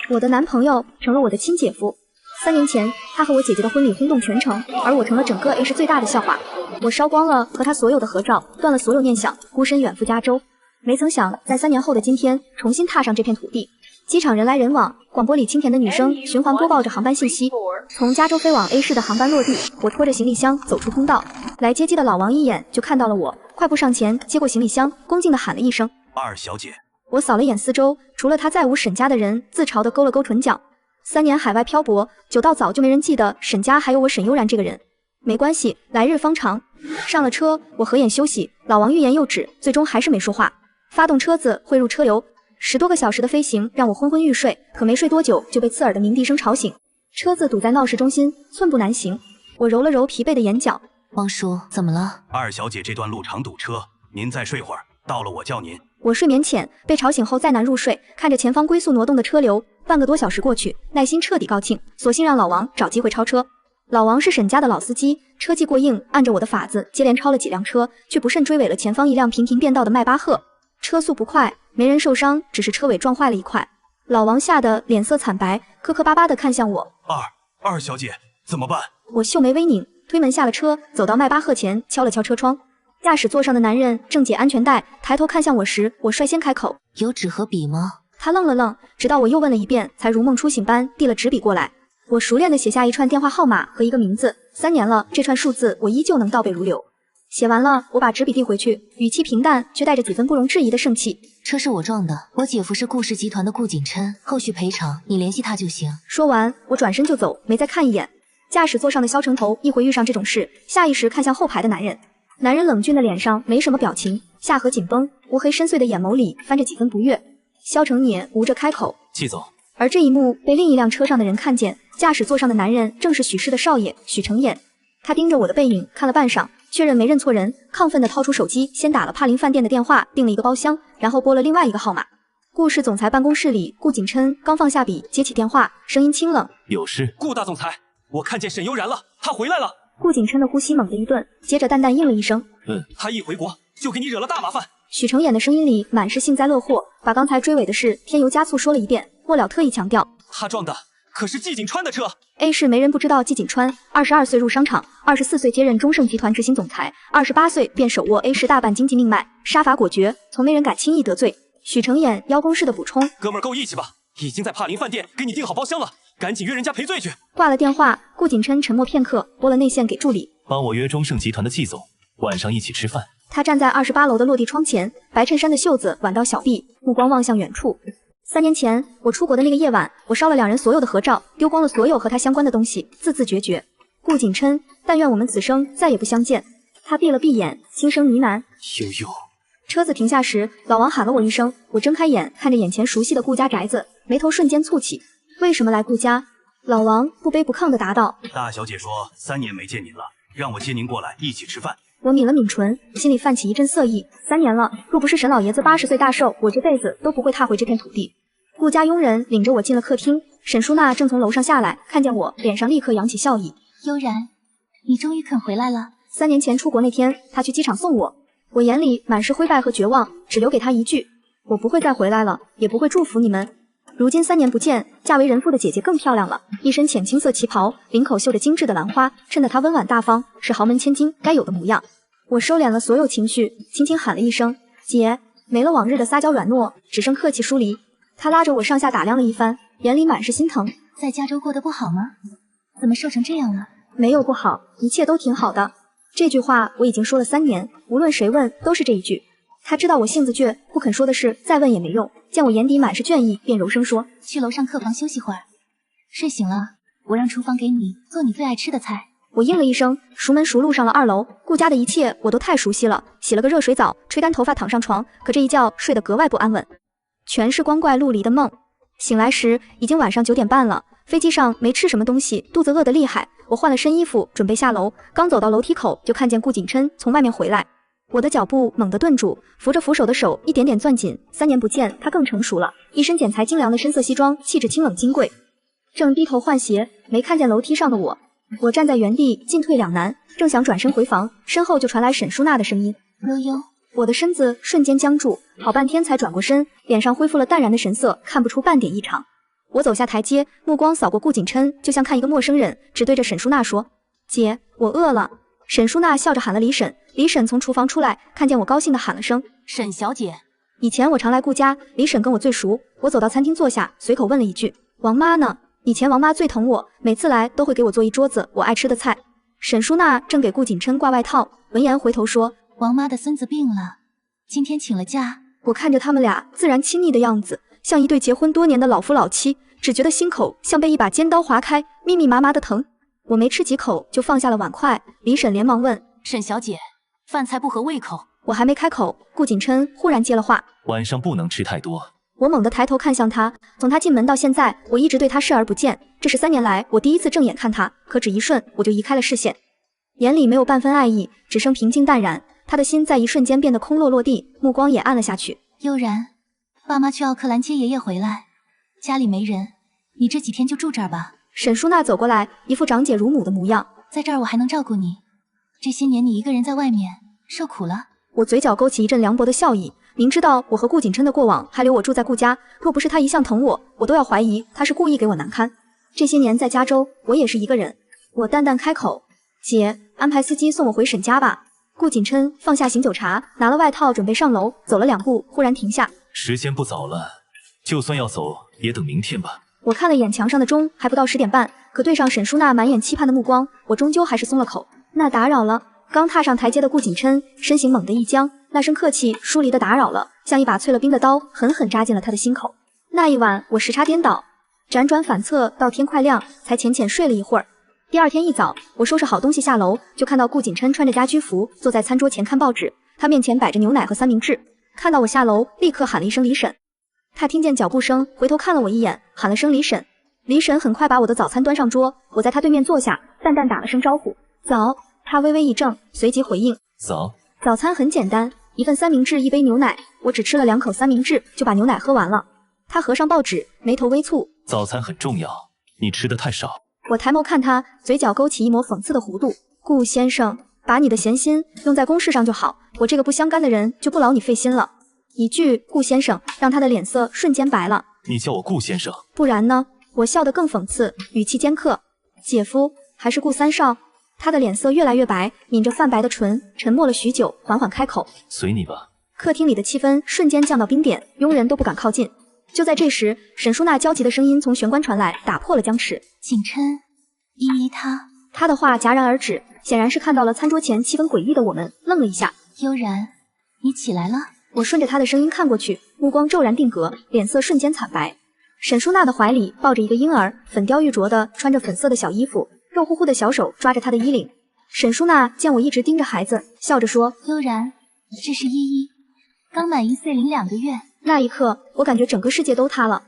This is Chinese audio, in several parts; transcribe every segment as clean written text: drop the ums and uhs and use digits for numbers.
我的男朋友成了我的亲姐夫。3年前，他和我姐姐的婚礼轰动全城，而我成了整个 A 市最大的笑话。我烧光了和他所有的合照，断了所有念想，孤身远赴加州。没曾想，在3年后的今天，重新踏上这片土地。机场人来人往，广播里清甜的女声循环播报着航班信息。从加州飞往 A 市的航班落地，我拖着行李箱走出通道，来接机的老王一眼就看到了我，快步上前接过行李箱，恭敬地喊了一声：“二小姐。”我扫了眼四周，除了他再无沈家的人，自嘲地勾了勾唇角。3年海外漂泊，久到早就没人记得沈家还有我沈悠然这个人。没关系，来日方长。上了车，我合眼休息，老王欲言又止，最终还是没说话。发动车子汇入车流，10多个小时的飞行让我昏昏欲睡，可没睡多久就被刺耳的鸣笛声吵醒。车子堵在闹市中心，寸步难行。我揉了揉疲惫的眼角，王叔，怎么了？二小姐，这段路常堵车，您再睡会儿，到了我叫您。我睡眠浅，被吵醒后再难入睡，看着前方龟速挪动的车流，半个多小时过去，耐心彻底告罄，索性让老王找机会超车。老王是沈家的老司机，车技过硬，按着我的法子接连超了几辆车，却不慎追尾了前方一辆频频变道的迈巴赫。车速不快，没人受伤，只是车尾撞坏了一块。老王吓得脸色惨白，磕磕巴巴地看向我。二小姐，怎么办？我秀眉微拧，推门下了车，走到迈巴赫前，敲了敲车窗。驾驶座上的男人正解安全带，抬头看向我时，我率先开口：“有纸和笔吗？”他愣了愣，直到我又问了一遍，才如梦初醒般递了纸笔过来。我熟练地写下一串电话号码和一个名字，3年了，这串数字我依旧能倒背如流。写完了，我把纸笔递回去，语气平淡，却带着几分不容置疑的盛气。车是我撞的，我姐夫是顾氏集团的顾景琛，后续赔偿你联系他就行。说完，我转身就走，没再看一眼。驾驶座上的肖成头一回遇上这种事，下意识看向后排的男人。男人冷峻的脸上没什么表情，下颌紧绷，乌黑深邃的眼眸里翻着几分不悦。肖成年无着开口：“季总。”而这一幕被另一辆车上的人看见，驾驶座上的男人正是许氏的少爷许成衍。他盯着我的背影看了半晌，确认没认错人，亢奋地掏出手机，先打了帕林饭店的电话，订了一个包厢，然后拨了另外一个号码。顾氏总裁办公室里，顾景琛刚放下笔，接起电话，声音清冷：“有事？”顾大总裁，我看见沈悠然了，他回来了。顾景琛的呼吸猛地一顿，接着淡淡应了一声：“他一回国就给你惹了大麻烦。”许成衍的声音里满是幸灾乐祸，把刚才追尾的事添油加醋说了一遍。末了特意强调：“他撞的可是季景川的车。”A 市没人不知道季景川，22岁入商场，24岁接任中盛集团执行总裁，28岁便手握 A 市大半经济命脉，杀伐果决，从没人敢轻易得罪。许成衍邀功式的补充：“哥们儿够义气吧？已经在帕林饭店给你订好包厢了，赶紧约人家赔罪去。”挂了电话，顾景琛沉默片刻，拨了内线给助理：“帮我约中盛集团的季总，晚上一起吃饭。”他站在28楼的落地窗前，白衬衫的袖子挽到小臂，目光望向远处。3年前我出国的那个夜晚，我烧了2人所有的合照，丢光了所有和他相关的东西，字字决绝。顾景琛，但愿我们此生再也不相见。他闭了闭眼，轻声呢喃：“悠悠。”车子停下时，老王喊了我一声，我睁开眼，看着眼前熟悉的顾家宅子，眉头瞬间蹙起。为什么来顾家？老王不卑不亢地答道：“大小姐说3年没见您了，让我接您过来一起吃饭。”我抿了抿唇，心里泛起一阵色意。3年了，若不是沈老爷子80岁大寿，我这辈子都不会踏回这片土地。顾家佣人领着我进了客厅，沈淑娜正从楼上下来，看见我，脸上立刻扬起笑意。悠然，你终于肯回来了。3年前出国那天，他去机场送我，我眼里满是灰败和绝望，只留给他一句：我不会再回来了，也不会祝福你们。如今3年不见，嫁为人妇的姐姐更漂亮了，一身浅青色旗袍，领口绣着精致的兰花，衬得她温婉大方，是豪门千金该有的模样。我收敛了所有情绪，轻轻喊了一声：姐。没了往日的撒娇软糯，只剩客气疏离。他拉着我上下打量了一番，眼里满是心疼。在加州过得不好吗？怎么瘦成这样了？没有不好，一切都挺好的。这句话我已经说了3年，无论谁问都是这一句。他知道我性子倔，不肯说的事再问也没用，见我眼底满是倦意，便柔声说：去楼上客房休息会儿，睡醒了我让厨房给你做你最爱吃的菜。我应了一声，熟门熟路上了2楼。顾家的一切我都太熟悉了，洗了个热水澡，吹干头发躺上床，可这一觉睡得格外不安稳，全是光怪陆离的梦。醒来时已经晚上9点半了，飞机上没吃什么东西，肚子饿得厉害。我换了身衣服准备下楼，刚走到楼梯口就看见顾景琛从外面回来。我的脚步猛地顿住，扶着扶手的手一点点攥紧。3年不见，他更成熟了，一身剪裁精良的深色西装，气质清冷金贵。正低头换鞋，没看见楼梯上的我。我站在原地，进退两难，正想转身回房，身后就传来沈淑娜的声音：悠悠。我的身子瞬间僵住，好半天才转过身，脸上恢复了淡然的神色，看不出半点异常。我走下台阶，目光扫过顾景琛，就像看一个陌生人，只对着沈淑娜说：“姐，我饿了。”沈淑娜笑着喊了李婶，李婶从厨房出来，看见我高兴地喊了声：“沈小姐。”以前我常来顾家，李婶跟我最熟。我走到餐厅坐下，随口问了一句：“王妈呢？”以前王妈最疼我，每次来都会给我做一桌子我爱吃的菜。沈淑娜正给顾景琛挂外套，闻言回头说：“王妈的孙子病了，今天请了假。”我看着他们俩自然亲昵的样子，像一对结婚多年的老夫老妻，只觉得心口像被一把尖刀划开，密密麻麻的疼。我没吃几口就放下了碗筷，李婶连忙问：“沈小姐，饭菜不合胃口？”我还没开口，顾景琛忽然接了话：“晚上不能吃太多。”我猛地抬头看向他，从他进门到现在，我一直对他视而不见。这是3年来我第一次正眼看他，可只一瞬我就移开了视线，眼里没有半分爱意，只剩平静淡然。他的心在一瞬间变得空落地，目光也暗了下去。悠然，爸妈去奥克兰接爷爷回来，家里没人，你这几天就住这儿吧。沈淑娜走过来，一副长姐如母的模样。在这儿我还能照顾你，这些年你一个人在外面受苦了。我嘴角勾起一阵凉薄的笑意，明知道我和顾景琛的过往，还留我住在顾家，若不是他一向疼我，我都要怀疑他是故意给我难堪。这些年在加州，我也是一个人。我淡淡开口：“姐，安排司机送我回沈家吧。”顾景琛放下醒酒茶，拿了外套准备上楼，走了2步，忽然停下。时间不早了，就算要走，也等明天吧。我看了眼墙上的钟，还不到10点半，可对上沈淑娜满眼期盼的目光，我终究还是松了口。那打扰了。刚踏上台阶的顾景琛身形猛地一僵，那声客气疏离的打扰了，像一把淬了冰的刀，狠狠扎进了他的心口。那一晚我时差颠倒，辗转反侧到天快亮，才浅浅睡了一会儿。第二天一早，我收拾好东西下楼，就看到顾景琛穿着家居服坐在餐桌前看报纸，他面前摆着牛奶和三明治。看到我下楼，立刻喊了一声李婶。他听见脚步声，回头看了我一眼，喊了声李婶。李婶很快把我的早餐端上桌，我在他对面坐下，淡淡打了声招呼：“早。”他微微一怔，随即回应：“早。”早餐很简单，一份三明治，一杯牛奶。我只吃了2口三明治，就把牛奶喝完了。他合上报纸，眉头微蹙：“早餐很重要，你吃的太少。”我抬眸看他，嘴角勾起一抹讽刺的弧度：“顾先生，把你的闲心用在公事上就好，我这个不相干的人就不劳你费心了。”一句“顾先生”让他的脸色瞬间白了。“你叫我顾先生，不然呢？”我笑得更讽刺，语气尖刻：“姐夫，还是顾三少？”他的脸色越来越白，抿着泛白的唇，沉默了许久，缓缓开口：“随你吧。”客厅里的气氛瞬间降到冰点，佣人都不敢靠近。就在这时，沈淑娜焦急的声音从玄关传来，打破了僵持：“景琛，依依她。”她的话戛然而止，显然是看到了餐桌前气氛诡异的我们，愣了一下。“悠然，你起来了。”我顺着她的声音看过去，目光骤然定格，脸色瞬间惨白。沈淑娜的怀里抱着一个婴儿，粉雕玉琢的穿着粉色的小衣服，肉乎乎的小手抓着她的衣领。沈淑娜见我一直盯着孩子，笑着说：“悠然，这是依依，刚满1岁零2个月。”那一刻，我感觉整个世界都塌了。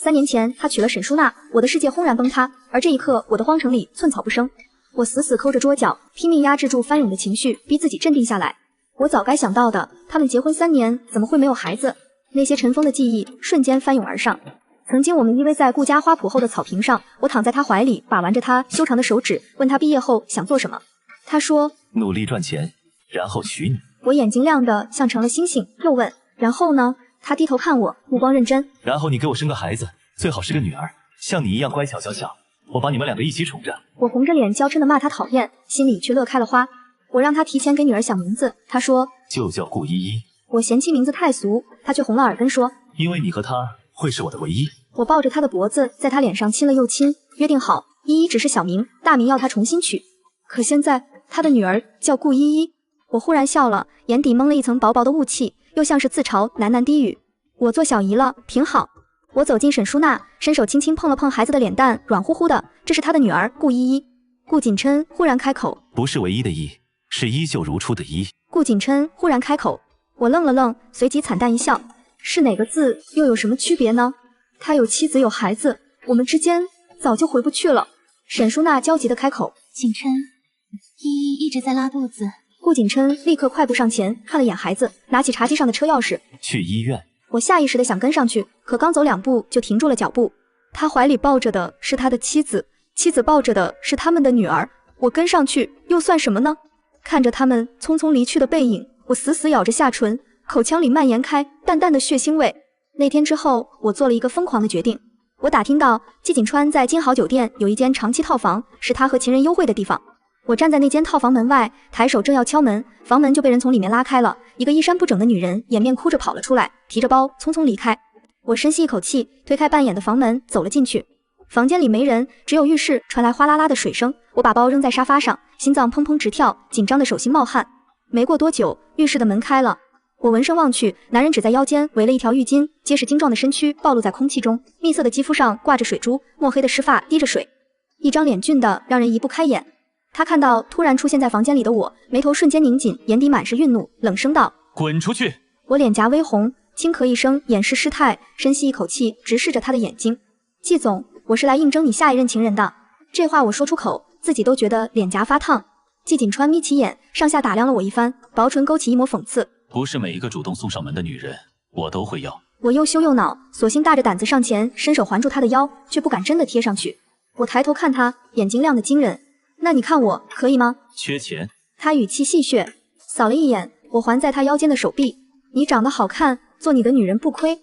3年前，他娶了沈淑娜，我的世界轰然崩塌，而这一刻，我的荒城里寸草不生。我死死抠着桌角，拼命压制住翻涌的情绪，逼自己镇定下来。我早该想到的，他们结婚3年，怎么会没有孩子？那些尘封的记忆瞬间翻涌而上。曾经我们依偎在顾家花圃后的草坪上，我躺在他怀里，把玩着他修长的手指，问他毕业后想做什么。他说：“努力赚钱，然后娶你。”我眼睛亮得像成了星星，又问：“然后呢？”他低头看我，目光认真。“然后你给我生个孩子，最好是个女儿，像你一样乖巧小巧，我把你们2个一起宠着。”我红着脸娇嗔地骂他讨厌，心里却乐开了花。我让他提前给女儿想名字，他说：“就叫顾依依。”我嫌弃名字太俗，他却红了耳根说：“因为你和她会是我的唯一。”我抱着他的脖子，在他脸上亲了又亲，约定好依依只是小名，大名要他重新取。可现在他的女儿叫顾依依。我忽然笑了，眼底蒙了一层薄薄的雾气，又像是自嘲，喃喃低语：“我做小姨了，挺好。”我走进沈淑娜，伸手轻轻碰了碰孩子的脸蛋，软乎乎的，这是他的女儿顾依依。顾景琛忽然开口：“不是唯一的依，是依旧如初的依。”顾景琛忽然开口，我愣了愣，随即惨淡一笑：“是哪个字又有什么区别呢？他有妻子有孩子，我们之间早就回不去了。”沈淑娜焦急地开口：“景琛，依依一直在拉肚子。”顾景琛立刻快步上前，看了眼孩子，拿起茶几上的车钥匙：“去医院。”我下意识地想跟上去，可刚走2步就停住了脚步。他怀里抱着的是他的妻子，妻子抱着的是他们的女儿，我跟上去又算什么呢？看着他们匆匆离去的背影，我死死咬着下唇，口腔里蔓延开淡淡的血腥味。那天之后，我做了一个疯狂的决定，我打听到季锦川在金豪酒店有一间长期套房，是他和情人幽会的地方。我站在那间套房门外，抬手正要敲门，房门就被人从里面拉开了，一个衣衫不整的女人掩面哭着跑了出来，提着包匆匆离开。我深吸一口气，推开半掩的房门走了进去。房间里没人，只有浴室传来哗啦啦的水声。我把包扔在沙发上，心脏砰砰直跳，紧张的手心冒汗。没过多久，浴室的门开了。我闻声望去，男人只在腰间围了一条浴巾，结实精壮的身躯暴露在空气中，蜜色的肌肤上挂着水珠，墨黑的湿发滴着水，一张脸俊的让人移不开眼。他看到突然出现在房间里的我，眉头瞬间拧紧，眼底满是愠怒，冷声道：“滚出去！”我脸颊微红，轻咳一声，掩饰失态，深吸一口气，直视着他的眼睛。季总，我是来应征你下一任情人的。这话我说出口，自己都觉得脸颊发烫。季锦川眯起眼，上下打量了我一番，薄唇勾起一抹讽刺。不是每一个主动送上门的女人，我都会要。我又羞又恼，索性大着胆子上前，伸手环住他的腰，却不敢真的贴上去。我抬头看他，眼睛亮得惊人。那你看我可以吗？缺钱？他语气戏谑，扫了一眼我环在他腰间的手臂。你长得好看，做你的女人不亏。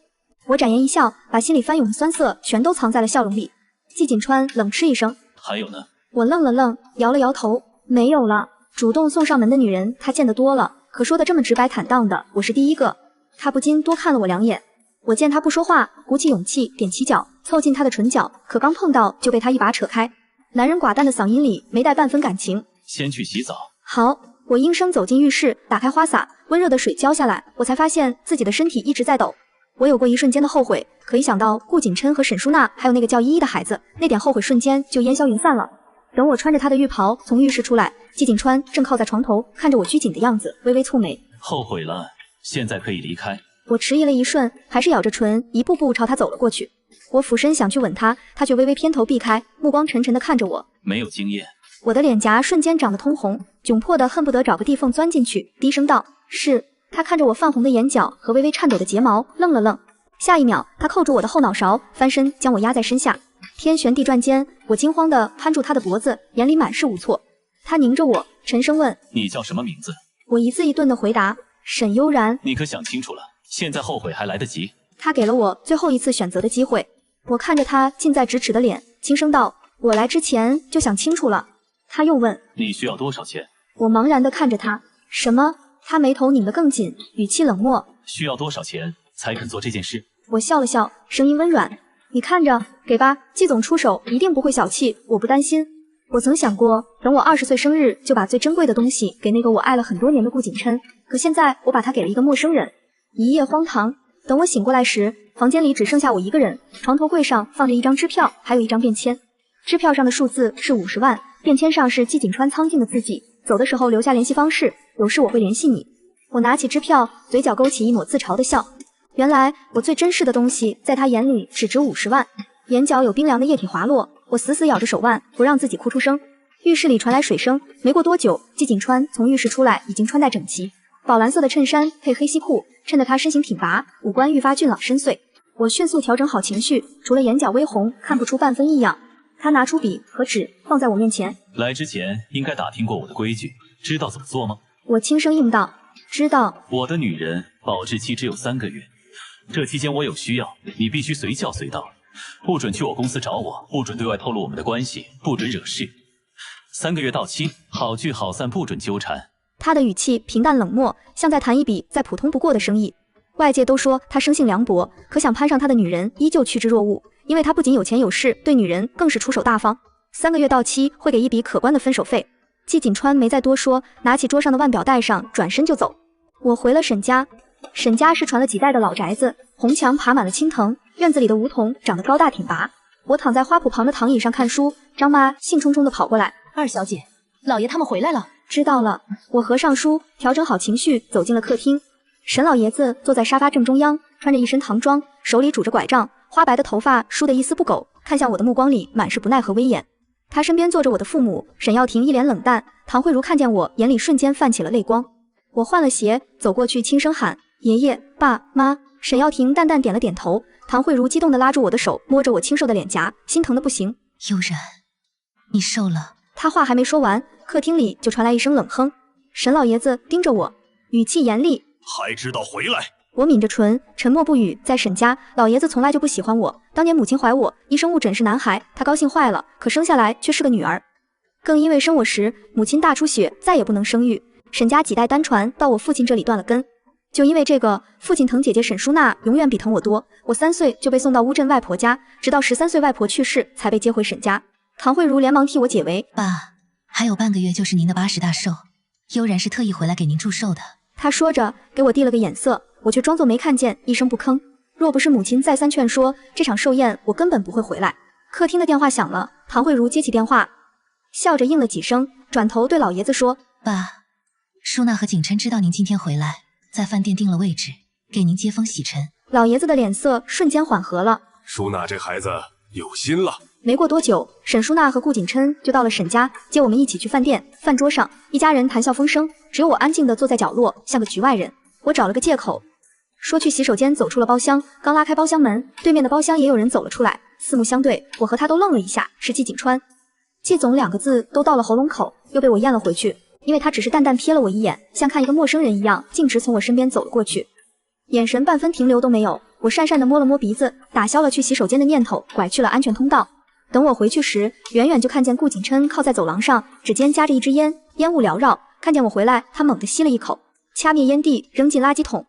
我展颜一笑，把心里翻涌的酸涩全都藏在了笑容里。季锦川冷嗤一声，还有呢？我愣了愣，摇了摇头，没有了。主动送上门的女人他见得多了，可说的这么直白坦荡的，我是第一个。他不禁多看了我两眼。我见他不说话，鼓起勇气踮起脚凑近他的唇角，可刚碰到就被他一把扯开。男人寡淡的嗓音里没带半分感情。先去洗澡。好，我应声走进浴室，打开花洒，温热的水浇下来，我才发现自己的身体一直在抖。我有过一瞬间的后悔，可一想到顾锦琛和沈淑娜还有那个叫依依的孩子，那点后悔瞬间就烟消云散了。等我穿着他的浴袍从浴室出来，季锦川正靠在床头，看着我拘谨的样子，微微蹙眉。后悔了，现在可以离开。我迟疑了一瞬，还是咬着唇，一步步朝他走了过去。我俯身想去吻他，他却微微偏头避开，目光沉沉地看着我。没有经验。我的脸颊瞬间长得通红，窘迫的恨不得找个地缝钻进去，低声道：“是。”他看着我泛红的眼角和微微颤抖的睫毛，愣了愣。下一秒，他扣住我的后脑勺，翻身将我压在身下。天旋地转间，我惊慌地攀住他的脖子，眼里满是无措。他凝着我，沉声问：“你叫什么名字？”我一字一顿地回答：“沈悠然。”你可想清楚了，现在后悔还来得及。他给了我最后一次选择的机会。我看着他近在咫尺的脸，轻声道：“我来之前就想清楚了。”他又问：“你需要多少钱？”我茫然地看着他。什么？他眉头拧得更紧，语气冷漠。需要多少钱才肯做这件事？我笑了笑，声音温软：“你看着，给吧，季总出手一定不会小气，我不担心。”我曾想过，等我20岁生日就把最珍贵的东西给那个我爱了很多年的顾锦琛，可现在我把它给了一个陌生人。一夜荒唐。等我醒过来时，房间里只剩下我一个人，床头柜上放着一张支票，还有一张便签。支票上的数字是50万，便签上是季锦川苍劲的字迹，走的时候留下联系方式，有事我会联系你。我拿起支票，嘴角勾起一抹自嘲的笑。原来我最珍视的东西，在他眼里只值50万。眼角有冰凉的液体滑落，我死死咬着手腕，不让自己哭出声。浴室里传来水声，没过多久，季锦川从浴室出来，已经穿戴整齐，宝蓝色的衬衫配黑西裤，衬得他身形挺拔，五官愈发俊朗深邃。我迅速调整好情绪，除了眼角微红，看不出半分异样。他拿出笔和纸放在我面前。来之前应该打听过我的规矩，知道怎么做吗？我轻声应道：“知道。”我的女人保质期只有3个月，这期间我有需要，你必须随叫随到，不准去我公司找我，不准对外透露我们的关系，不准惹事。3个月到期，好聚好散，不准纠缠。他的语气平淡冷漠，像在谈一笔再普通不过的生意。外界都说他生性凉薄，可想攀上他的女人依旧趋之若鹜，因为他不仅有钱有势，对女人更是出手大方。3个月到期会给一笔可观的分手费。季锦川没再多说，拿起桌上的腕表戴上，转身就走。我回了沈家。沈家是传了几代的老宅子，红墙爬满了青藤，院子里的梧桐长得高大挺拔。我躺在花圃旁的躺椅上看书，张妈兴冲冲地跑过来：“二小姐，老爷他们回来了。”知道了。我合上书，调整好情绪，走进了客厅。沈老爷子坐在沙发正中央，穿着一身唐装，手里拄着拐杖，花白的头发梳得一丝不苟，看向我的目光里满是不耐和威严。他身边坐着我的父母，沈耀庭一脸冷淡，唐慧茹看见我，眼里瞬间泛起了泪光。我换了鞋，走过去轻声喊：“爷爷，爸妈。”沈耀庭淡淡点了点头，唐慧茹激动地拉住我的手，摸着我清瘦的脸颊，心疼得不行。悠然，你瘦了。他话还没说完，客厅里就传来一声冷哼。沈老爷子盯着我，语气严厉：“还知道回来？”我抿着唇，沉默不语。在沈家，老爷子从来就不喜欢我。当年母亲怀我，医生误诊是男孩，他高兴坏了，可生下来却是个女儿。更因为生我时母亲大出血，再也不能生育，沈家几代单传到我父亲这里断了根。就因为这个，父亲疼姐姐沈淑娜永远比疼我多。我3岁就被送到乌镇外婆家，直到13岁外婆去世才被接回沈家。唐慧茹连忙替我解围，爸，还有半个月就是您的80大寿，悠然是特意回来给您祝寿的。她说着给我递了个眼色，我却装作没看见，一声不吭。若不是母亲再三劝说，这场寿宴我根本不会回来。客厅的电话响了，唐慧茹接起电话，笑着应了几声，转头对老爷子说：爸，舒娜和景琛知道您今天回来，在饭店定了位置，给您接风洗尘。老爷子的脸色瞬间缓和了。舒娜这孩子有心了。没过多久，沈淑娜和顾景琛就到了沈家，接我们一起去饭店。饭桌上，一家人谈笑风生，只有我安静地坐在角落，像个局外人。我找了个借口，说去洗手间，走出了包厢。刚拉开包厢门，对面的包厢也有人走了出来，四目相对，我和他都愣了一下，是季景川。季总2个字都到了喉咙口，又被我咽了回去，因为他只是淡淡瞥了我一眼，像看一个陌生人一样，径直从我身边走了过去，眼神半分停留都没有。我讪讪地摸了摸鼻子，打消了去洗手间的念头，拐去了安全通道。等我回去时，远远就看见顾景琛靠在走廊上，指尖夹着一支烟，烟雾缭绕。看见我回来，他猛地吸了一口，掐灭烟蒂，扔进垃圾桶，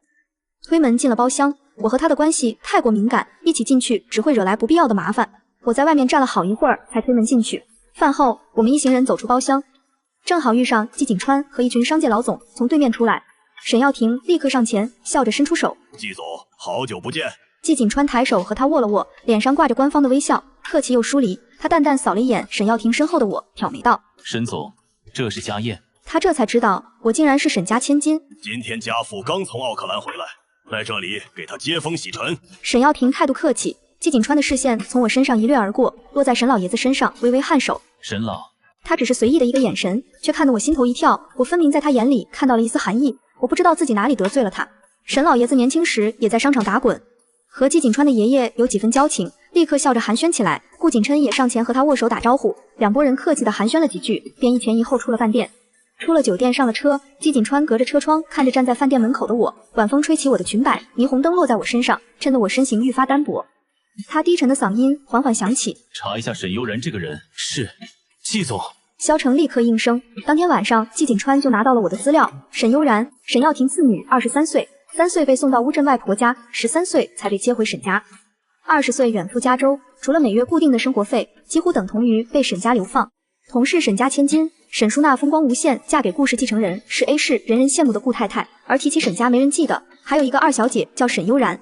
推门进了包厢。我和他的关系太过敏感，一起进去只会惹来不必要的麻烦。我在外面站了好一会儿，才推门进去。饭后，我们一行人走出包厢，正好遇上季景川和一群商界老总从对面出来。沈耀庭立刻上前，笑着伸出手：季总，好久不见。季景川抬手和他握了握，脸上挂着官方的微笑，客气又疏离。他淡淡扫了一眼沈耀庭身后的我，挑眉道：沈总，这是家宴。他这才知道我竟然是沈家千金。今天家父刚从奥克兰回来，来这里给他接风洗尘。沈耀庭态度客气，季景川的视线从我身上一掠而过，落在沈老爷子身上，微微颔首。沈老，他只是随意的一个眼神，却看得我心头一跳。我分明在他眼里看到了一丝寒意，我不知道自己哪里得罪了他。沈老爷子年轻时也在商场打滚，和季景川的爷爷有几分交情，立刻笑着寒暄起来。顾景琛也上前和他握手打招呼，两拨人客气的寒暄了几句，便一前一后出了饭店。出了酒店，上了车，季景川隔着车窗看着站在饭店门口的我，晚风吹起我的裙摆，霓虹灯落在我身上，衬得我身形愈发单薄。他低沉的嗓音缓缓响起：查一下沈悠然这个人。是，季总。萧成立刻应声。当天晚上，季景川就拿到了我的资料。沈悠然，沈耀庭次女，23岁，3岁被送到乌镇外婆家，13岁才被接回沈家，20岁远赴加州，除了每月固定的生活费，几乎等同于被沈家流放。同是沈家千金，沈淑娜风光无限，嫁给顾氏继承人，是 A 市人人羡慕的顾太太。而提起沈家没人记得，还有一个二小姐叫沈悠然。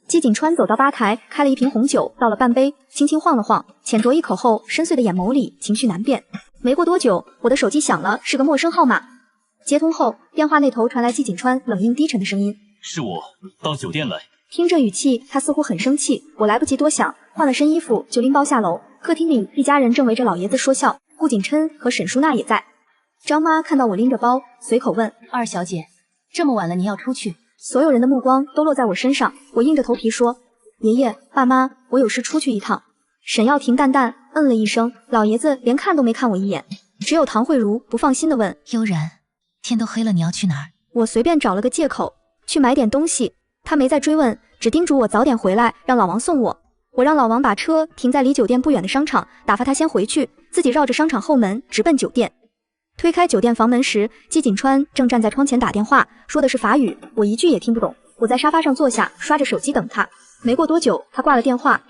季景川走到吧台，开了一瓶红酒，倒了半杯，轻轻晃了晃，浅酌一口后，深邃的眼眸里情绪难辨。没过多久，我的手机响了，是个陌生号码。接通后，电话那头传来季景川冷硬低沉的声音：是我，到酒店来。听这语气，他似乎很生气。我来不及多想，换了身衣服就拎包下楼。客厅里，一家人正围着老爷子说笑，顾景琛和沈淑娜也在。张妈看到我拎着包，随口问：二小姐，这么晚了您要出去？所有人的目光都落在我身上，我硬着头皮说：爷爷，爸妈，我有事出去一趟。沈耀庭淡淡嗯了一声，老爷子连看都没看我一眼。只有唐慧茹不放心地问：悠然，天都黑了，你要去哪儿？我随便找了个借口，去买点东西。他没再追问，只叮嘱我早点回来，让老王送我。我让老王把车停在离酒店不远的商场，打发他先回去，自己绕着商场后门直奔酒店。推开酒店房门时，季景川正站在窗前打电话，说的是法语，我一句也听不懂。我在沙发上坐下，刷着手机等他。没过多久，他挂了电话，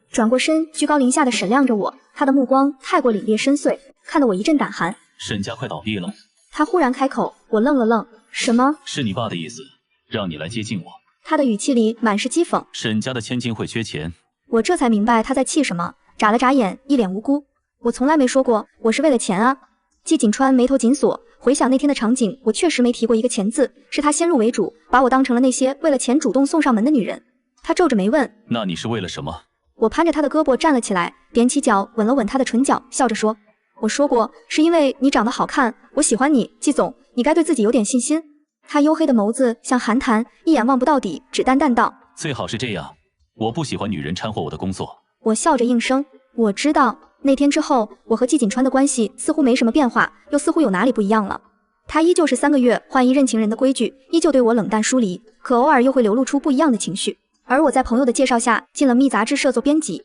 转过身，居高临下的审量着我，他的目光太过凛冽深邃，看得我一阵胆寒。沈家快倒闭了。他忽然开口，我愣了愣，什么？是你爸的意思，让你来接近我。他的语气里满是讥讽。沈家的千金会缺钱。我这才明白他在气什么，眨了眨眼，一脸无辜。我从来没说过我是为了钱啊。季景川眉头紧锁，回想那天的场景，我确实没提过一个钱字，是他先入为主，把我当成了那些为了钱主动送上门的女人。他皱着眉问：那你是为了什么？我攀着他的胳膊站了起来，踮起脚吻了吻他的唇角，笑着说：我说过，是因为你长得好看，我喜欢你，季总，你该对自己有点信心。他黝黑的眸子像寒潭，一眼望不到底，只淡淡道：最好是这样，我不喜欢女人掺和我的工作。我笑着应声：我知道。那天之后，我和季景川的关系似乎没什么变化，又似乎有哪里不一样了。他依旧是3个月换一任情人的规矩，依旧对我冷淡疏离，可偶尔又会流露出不一样的情绪。而我在朋友的介绍下进了《密》杂志社做编辑，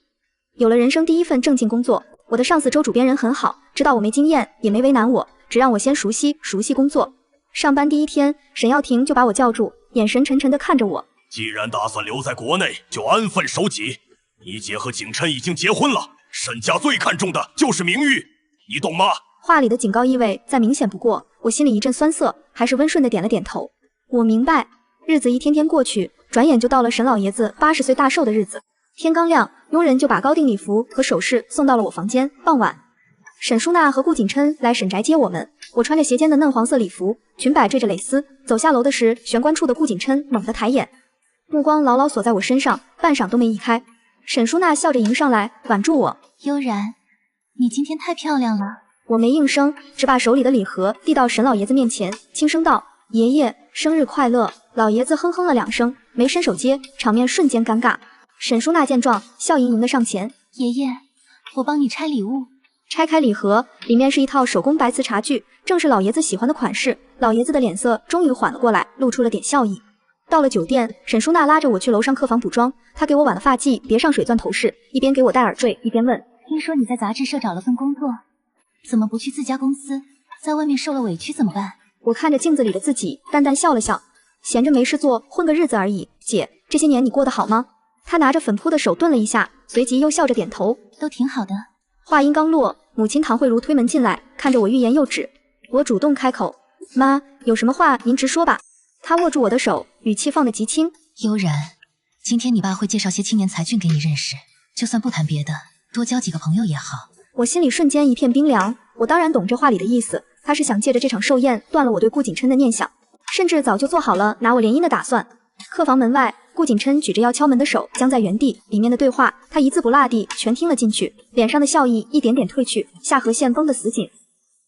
有了人生第一份正经工作。我的上司周主编人很好，知道我没经验，也没为难我，只让我先熟悉工作。上班第1天，沈耀庭就把我叫住，眼神沉沉地看着我。既然打算留在国内，就安分守己。你姐和景琛已经结婚了，沈家最看重的就是名誉，你懂吗？话里的警告意味再明显不过，我心里一阵酸涩，还是温顺地点了点头。我明白。日子一天天过去，转眼就到了沈老爷子80岁大寿的日子。天刚亮，佣人就把高定礼服和首饰送到了我房间。傍晚，沈淑娜和顾景琛来沈宅接我们。我穿着斜肩的嫩黄色礼服，裙摆缀着蕾丝，走下楼的时，玄关处的顾景琛猛地抬眼，目光牢牢锁在我身上，半晌都没移开。沈淑娜笑着迎上来，挽住我：“悠然，你今天太漂亮了。”我没应声，只把手里的礼盒递到沈老爷子面前，轻声道：“爷爷，生日快乐。”老爷子哼哼了2声，没伸手接，场面瞬间尴尬。沈淑娜见状，笑盈盈的上前：“爷爷，我帮你拆礼物。”拆开礼盒，里面是一套手工白瓷茶具，正是老爷子喜欢的款式。老爷子的脸色终于缓了过来，露出了点笑意。到了酒店，沈淑娜拉着我去楼上客房补妆，她给我挽了发髻，别上水钻头饰，一边给我戴耳坠，一边问：“听说你在杂志社找了份工作，怎么不去自家公司？在外面受了委屈怎么办？”我看着镜子里的自己，淡淡笑了笑，闲着没事做，混个日子而已。姐，这些年你过得好吗？她拿着粉扑的手顿了一下，随即又笑着点头：“都挺好的。”话音刚落，母亲唐慧茹推门进来，看着我欲言又止。我主动开口：“妈，有什么话您直说吧。”她握住我的手，语气放得极轻：“悠然，今天你爸会介绍些青年才俊给你认识，就算不谈别的，多交几个朋友也好。”我心里瞬间一片冰凉。我当然懂这话里的意思，他是想借着这场寿宴断了我对顾景琛的念想，甚至早就做好了拿我联姻的打算。客房门外，顾景琛举着要敲门的手僵在原地，里面的对话他一字不落地全听了进去，脸上的笑意一点点褪去，下颌线绷得死紧，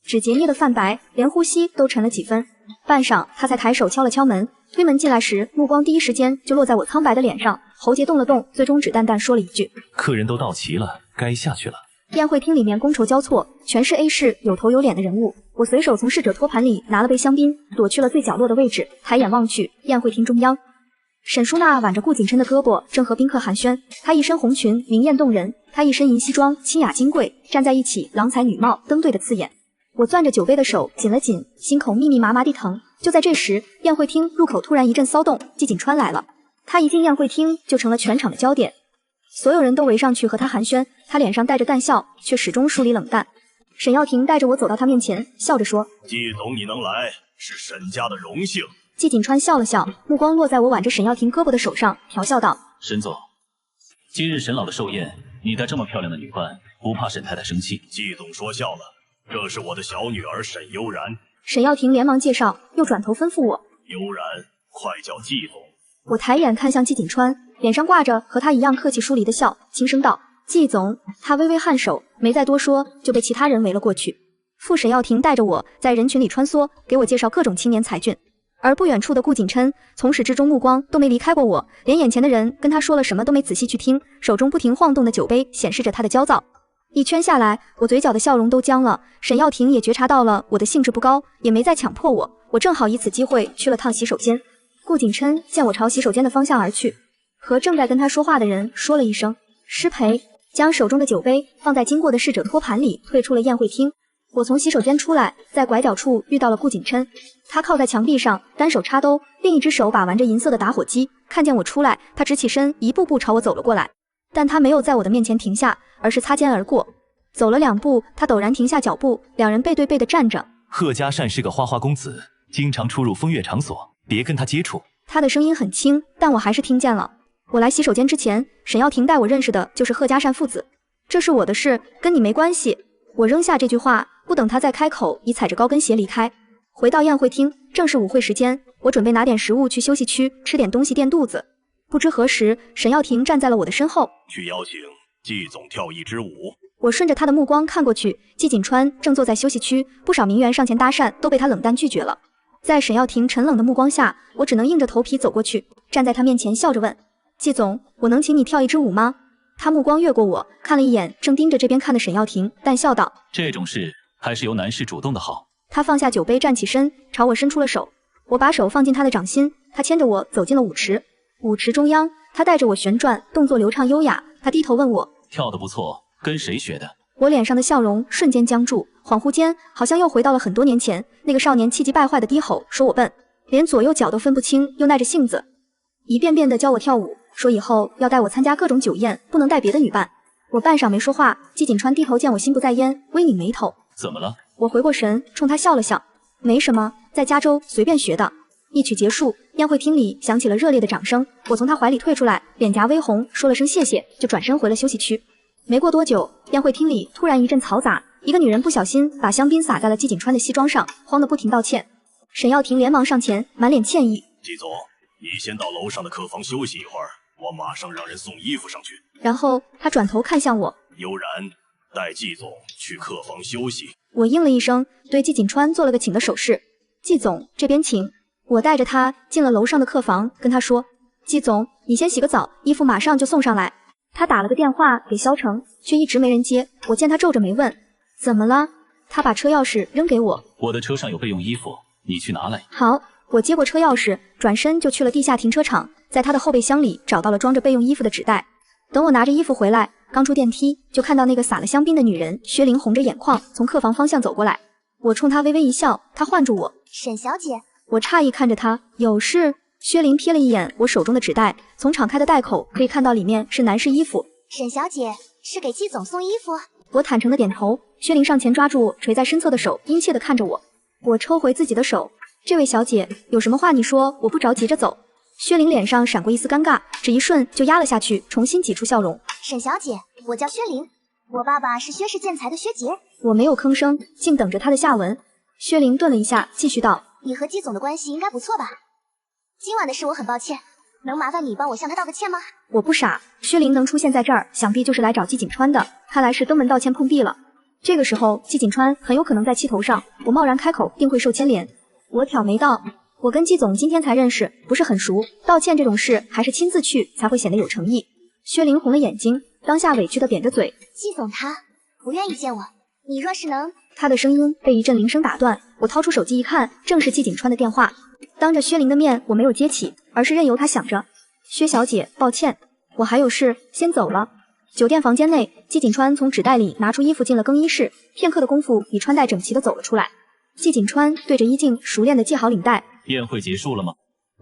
指节捏得泛白，连呼吸都沉了几分。半晌，他才抬手敲了敲门，推门进来时，目光第一时间就落在我苍白的脸上，喉结动了动，最终只淡淡说了一句：“客人都到齐了，该下去了。”宴会厅里面觥筹交错，全是 A 市有头有脸的人物。我随手从侍者托盘里拿了杯香槟，躲去了最角落的位置，抬眼望去，宴会厅中央，沈淑娜挽着顾景琛的胳膊，正和宾客寒暄。她一身红裙，明艳动人；她一身银西装，清雅金贵，站在一起，郎才女貌，登对的刺眼。我攥着酒杯的手紧了紧，心口密密麻麻地疼。就在这时，宴会厅入口突然一阵骚动，季锦川来了。他一进宴会厅就成了全场的焦点，所有人都围上去和他寒暄，他脸上带着淡笑，却始终疏离冷淡。沈耀庭带着我走到他面前，笑着说：“季总你能来，是沈家的荣幸。”季锦川笑了笑，目光落在我挽着沈耀庭胳膊的手上，调笑道：“沈总，今日沈老的寿宴，你带这么漂亮的女伴，不怕沈太太生气？”季总说笑了，这是我的小女儿沈悠然。沈耀庭连忙介绍，又转头吩咐我：“悠然，快叫季总。”我抬眼看向季锦川，脸上挂着和他一样客气疏离的笑，轻声道：“季总。”他微微颔首，没再多说，就被其他人围了过去。副沈耀庭带着我在人群里穿梭，给我介绍各种青年才俊。而不远处的顾景琛从始至终目光都没离开过我，连眼前的人跟他说了什么都没仔细去听，手中不停晃动的酒杯显示着他的焦躁。一圈下来，我嘴角的笑容都僵了。沈耀庭也觉察到了我的兴致不高，也没再强迫我。我正好以此机会去了趟洗手间。顾景琛见我朝洗手间的方向而去，和正在跟他说话的人说了一声失陪，将手中的酒杯放在经过的侍者托盘里，退出了宴会厅。我从洗手间出来，在拐角处遇到了顾景琛，他靠在墙壁上，单手插兜，另一只手把玩着银色的打火机。看见我出来，他直起身，一步步朝我走了过来，但他没有在我的面前停下，而是擦肩而过。走了2步，他陡然停下脚步，两人背对背的站着。贺家善是个花花公子，经常出入风月场所，别跟他接触。他的声音很轻，但我还是听见了。我来洗手间之前，沈耀庭带我认识的就是贺家善父子，这是我的事，跟你没关系。我扔下这句话，不等他再开口，已踩着高跟鞋离开。回到宴会厅，正是舞会时间，我准备拿点食物去休息区吃点东西垫肚子。不知何时，沈耀庭站在了我的身后，去邀请季总跳一支舞。我顺着他的目光看过去，季锦川正坐在休息区，不少名媛上前搭讪，都被他冷淡拒绝了。在沈耀庭沉冷的目光下，我只能硬着头皮走过去，站在他面前笑着问：“季总，我能请你跳一支舞吗？”他目光越过我，看了一眼正盯着这边看的沈耀庭，淡笑道：“这种事还是由男士主动的好。”他放下酒杯，站起身，朝我伸出了手。我把手放进他的掌心，他牵着我走进了舞池。舞池中央，他带着我旋转，动作流畅优雅。他低头问我：“跳得不错，跟谁学的？”我脸上的笑容瞬间僵住，恍惚间好像又回到了很多年前，那个少年气急败坏的低吼，说我笨，连左右脚都分不清，又耐着性子，一遍遍的教我跳舞，说以后要带我参加各种酒宴，不能带别的女伴。我半晌没说话，季锦川低头见我心不在焉，微拧眉头。怎么了？我回过神，冲他笑了笑，没什么，在加州随便学的。一曲结束，宴会厅里响起了热烈的掌声，我从他怀里退出来，脸颊微红，说了声谢谢，就转身回了休息区。没过多久，宴会厅里突然一阵嘈杂，一个女人不小心把香槟洒在了季锦川的西装上，慌得不停道歉。沈耀庭连忙上前，满脸歉意。季总，你先到楼上的客房休息一会儿，我马上让人送衣服上去。然后他转头看向我，悠然，带季总去客房休息。我应了一声，对季锦川做了个请的手势。季总，这边请。我带着他进了楼上的客房，跟他说：“季总，你先洗个澡，衣服马上就送上来。”他打了个电话给肖成，却一直没人接。我见他皱着眉问：“怎么了？”他把车钥匙扔给我：“我的车上有备用衣服，你去拿来。”好，我接过车钥匙，转身就去了地下停车场，在他的后备箱里找到了装着备用衣服的纸袋。等我拿着衣服回来，刚出电梯就看到那个撒了香槟的女人薛玲红着眼眶从客房方向走过来。我冲她微微一笑，她唤住我：“沈小姐。”我诧异看着她，有事？薛玲瞥了一眼我手中的纸袋，从敞开的袋口可以看到里面是男士衣服。沈小姐，是给季总送衣服？我坦诚的点头。薛玲上前抓住我垂在身侧的手，殷切的看着我。我抽回自己的手，这位小姐，有什么话你说，我不着急着走。薛玲脸上闪过一丝尴尬，只一瞬就压了下去，重新挤出笑容。沈小姐，我叫薛玲，我爸爸是薛氏建材的薛杰。我没有吭声，静等着她的下文。薛玲顿了一下，继续道：“你和季总的关系应该不错吧？今晚的事我很抱歉，能麻烦你帮我向他道个歉吗？”我不傻，薛玲能出现在这儿，想必就是来找季锦川的，看来是登门道歉碰壁了。这个时候，季锦川很有可能在气头上，我贸然开口定会受牵连。我挑眉道：“我跟季总今天才认识，不是很熟，道歉这种事还是亲自去才会显得有诚意。”薛玲红了眼睛，当下委屈的扁着嘴：“季总他不愿意见我，你若是能……”他的声音被一阵铃声打断，我掏出手机一看，正是季锦川的电话。当着薛玲的面，我没有接起，而是任由他想着。薛小姐，抱歉，我还有事，先走了。酒店房间内，季锦川从纸袋里拿出衣服进了更衣室，片刻的功夫，已穿戴整齐的走了出来。季锦川对着衣镜熟练的系好领带。宴会结束了吗？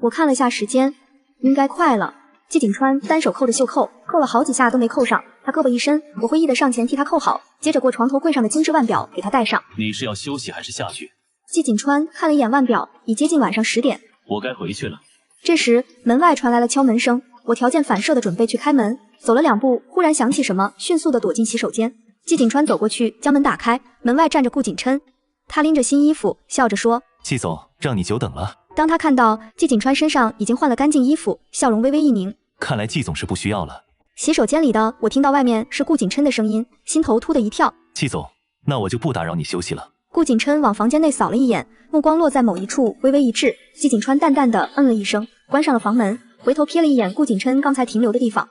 我看了下时间，应该快了。季锦川单手扣着袖扣，扣了好几下都没扣上，他胳膊一伸，我会意的上前替他扣好，接着过床头柜上的精致腕表给他戴上。你是要休息还是下去？季锦川看了一眼腕表，已接近晚上10点。我该回去了。这时门外传来了敲门声，我条件反射的准备去开门，走了2步，忽然想起什么，迅速的躲进洗手间。季锦川走过去将门打开，门外站着顾锦琛，他拎着新衣服，笑着说：“季总，让你久等了。”当他看到季锦川身上已经换了干净衣服，笑容微微一凝。看来季总是不需要了。洗手间里的我听到外面是顾锦琛的声音，心头突的一跳。季总，那我就不打扰你休息了。顾锦琛往房间内扫了一眼，目光落在某一处，微微一滞。季锦川淡淡的嗯了一声，关上了房门，回头瞥了一眼顾锦琛刚才停留的地方。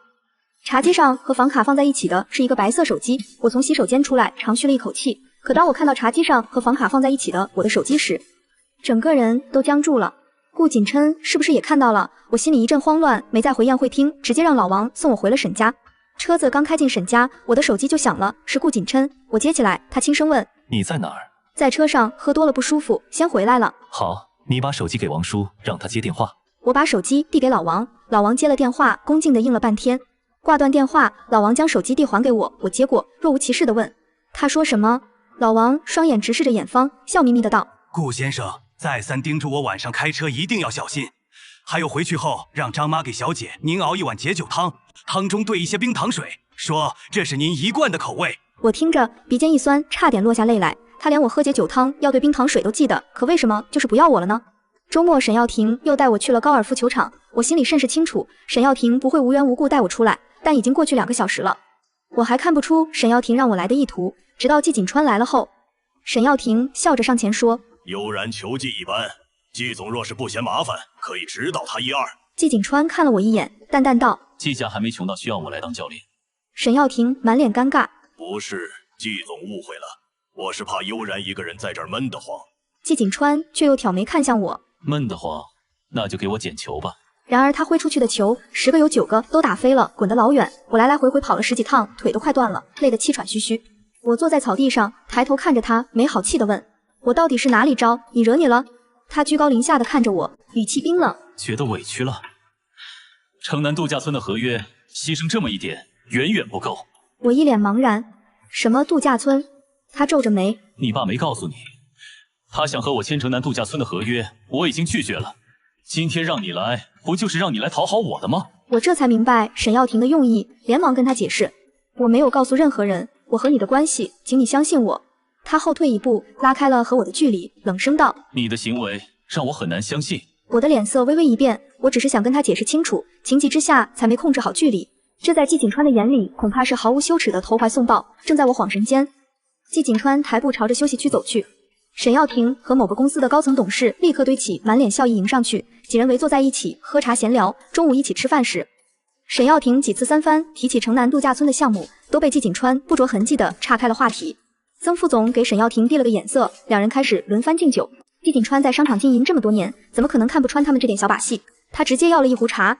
茶几上和房卡放在一起的是一个白色手机。我从洗手间出来，长吁了一口气。可当我看到茶几上和房卡放在一起的我的手机时，整个人都僵住了。顾锦琛是不是也看到了？我心里一阵慌乱，没再回宴会厅，直接让老王送我回了沈家。车子刚开进沈家，我的手机就响了，是顾锦琛。我接起来，他轻声问：“你在哪儿？”在车上，喝多了不舒服，先回来了。好，你把手机给王叔，让他接电话。我把手机递给老王，老王接了电话，恭敬地应了半天。挂断电话，老王将手机递还给我，我接过，若无其事地问：“他说什么？”老王双眼直视着远方，笑眯眯地道：“顾先生再三叮嘱我晚上开车一定要小心，还有回去后让张妈给小姐您熬一碗解酒汤，汤中兑一些冰糖水，说这是您一贯的口味。”我听着鼻尖一酸，差点落下泪来。他连我喝解酒汤要兑冰糖水都记得，可为什么就是不要我了呢？周末沈耀庭又带我去了高尔夫球场，我心里甚是清楚，沈耀庭不会无缘无故带我出来，但已经过去2个小时了，我还看不出沈耀庭让我来的意图。直到季锦川来了后，沈耀庭笑着上前说：“悠然球技一般，季总若是不嫌麻烦，可以指导他一二。”季锦川看了我一眼，淡淡道：“季家还没穷到需要我来当教练。”沈耀庭满脸尴尬：“不是，季总误会了，我是怕悠然一个人在这儿闷得慌，季锦川却又挑眉看向我，闷得慌，那就给我捡球吧。然而他挥出去的球，10个有9个都打飞了，滚得老远。我来来回回跑了10几趟，腿都快断了，累得气喘吁吁。我坐在草地上，抬头看着他，没好气地问：“我到底是哪里招你惹你了？”他居高临下地看着我，语气冰冷：“觉得委屈了？城南度假村的合约，牺牲这么一点，远远不够。”我一脸茫然：“什么度假村？”他皱着眉：“你爸没告诉你，他想和我签城南度假村的合约，我已经拒绝了。今天让你来，不就是让你来讨好我的吗？”我这才明白沈耀庭的用意，连忙跟他解释：“我没有告诉任何人我和你的关系，请你相信我。”他后退一步，拉开了和我的距离，冷声道：“你的行为让我很难相信。”我的脸色微微一变，我只是想跟他解释清楚，情急之下才没控制好距离。这在季锦川的眼里，恐怕是毫无羞耻的投怀送抱。正在我恍神间，季锦川抬步朝着休息区走去。沈耀庭和某个公司的高层董事立刻堆起满脸笑意迎上去，几人围坐在一起喝茶闲聊。中午一起吃饭时，沈耀庭几次三番提起城南度假村的项目，都被季锦川不着痕迹地岔开了话题。曾副总给沈耀庭递了个眼色，两人开始轮番敬酒。季锦川在商场经营这么多年，怎么可能看不穿他们这点小把戏？他直接要了一壶茶，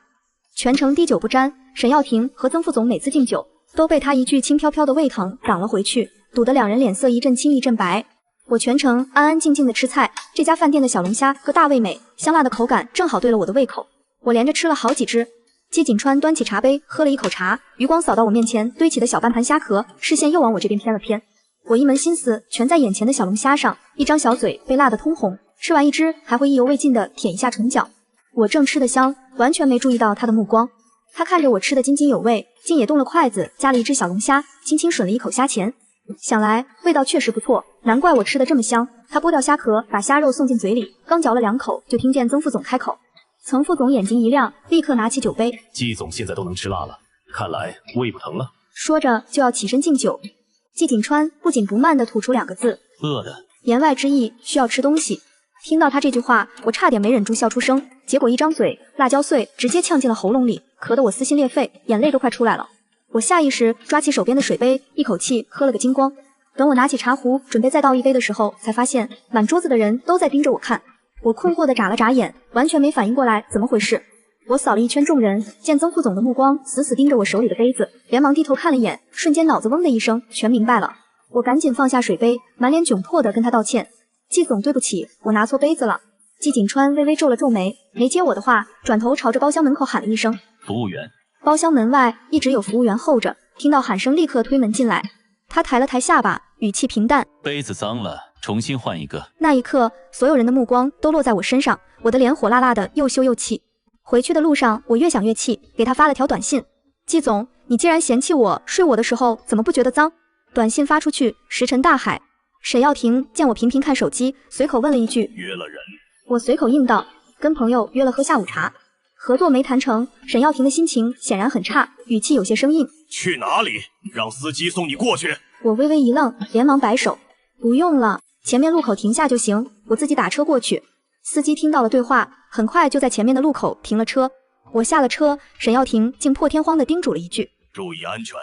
全程滴酒不沾。沈耀庭和曾副总每次敬酒，都被他一句轻飘飘的胃疼挡了回去，堵得两人脸色一阵青一阵白。我全程安安静静的吃菜，这家饭店的小龙虾个大味美，香辣的口感正好对了我的胃口。我连着吃了好几只。季锦川端起茶杯喝了一口茶，余光扫到我面前堆起的小半盘虾壳，视线又往我这边偏了偏。我一门心思全在眼前的小龙虾上，一张小嘴被辣得通红，吃完一只还会意犹未尽地舔一下唇角。我正吃得香，完全没注意到他的目光。他看着我吃得津津有味，竟也动了筷子，夹了一只小龙虾，轻轻吮了一口虾钳。想来味道确实不错，难怪我吃得这么香。他剥掉虾壳，把虾肉送进嘴里，刚嚼了2口，就听见曾副总开口。曾副总眼睛一亮，立刻拿起酒杯。季总现在都能吃辣了，看来胃不疼了。说着就要起身敬酒。季锦川不紧不慢地吐出2个字：饿的。言外之意需要吃东西。听到他这句话，我差点没忍住笑出声，结果一张嘴，辣椒碎直接呛进了喉咙里，咳得我撕心裂肺，眼泪都快出来了。我下意识抓起手边的水杯，一口气喝了个精光。等我拿起茶壶准备再倒一杯的时候，才发现满桌子的人都在盯着我看。我困惑地眨了眨眼，完全没反应过来怎么回事。我扫了一圈众人，见曾副总的目光死死盯着我手里的杯子，连忙低头看了眼，瞬间脑子嗡的一声，全明白了。我赶紧放下水杯，满脸窘迫地跟他道歉：“季总，对不起，我拿错杯子了。”季锦川微微皱了皱眉，没接我的话，转头朝着包厢门口喊了一声：“服务员。”包厢门外一直有服务员候着，听到喊声立刻推门进来。他抬了抬下巴，语气平淡：“杯子脏了，重新换一个。”那一刻，所有人的目光都落在我身上，我的脸火辣辣的，又羞又气。回去的路上，我越想越气，给他发了条短信：“季总，你既然嫌弃我，睡我的时候怎么不觉得脏？”短信发出去，石沉大海。沈耀庭见我频频看手机，随口问了一句：“约了人？”我随口应道：“跟朋友约了喝下午茶。”合作没谈成，沈耀庭的心情显然很差，语气有些生硬：“去哪里？让司机送你过去。”我微微一愣，连忙摆手：“不用了，前面路口停下就行，我自己打车过去。”司机听到了对话，很快就在前面的路口停了车。我下了车，沈耀庭竟破天荒地叮嘱了一句：“注意安全，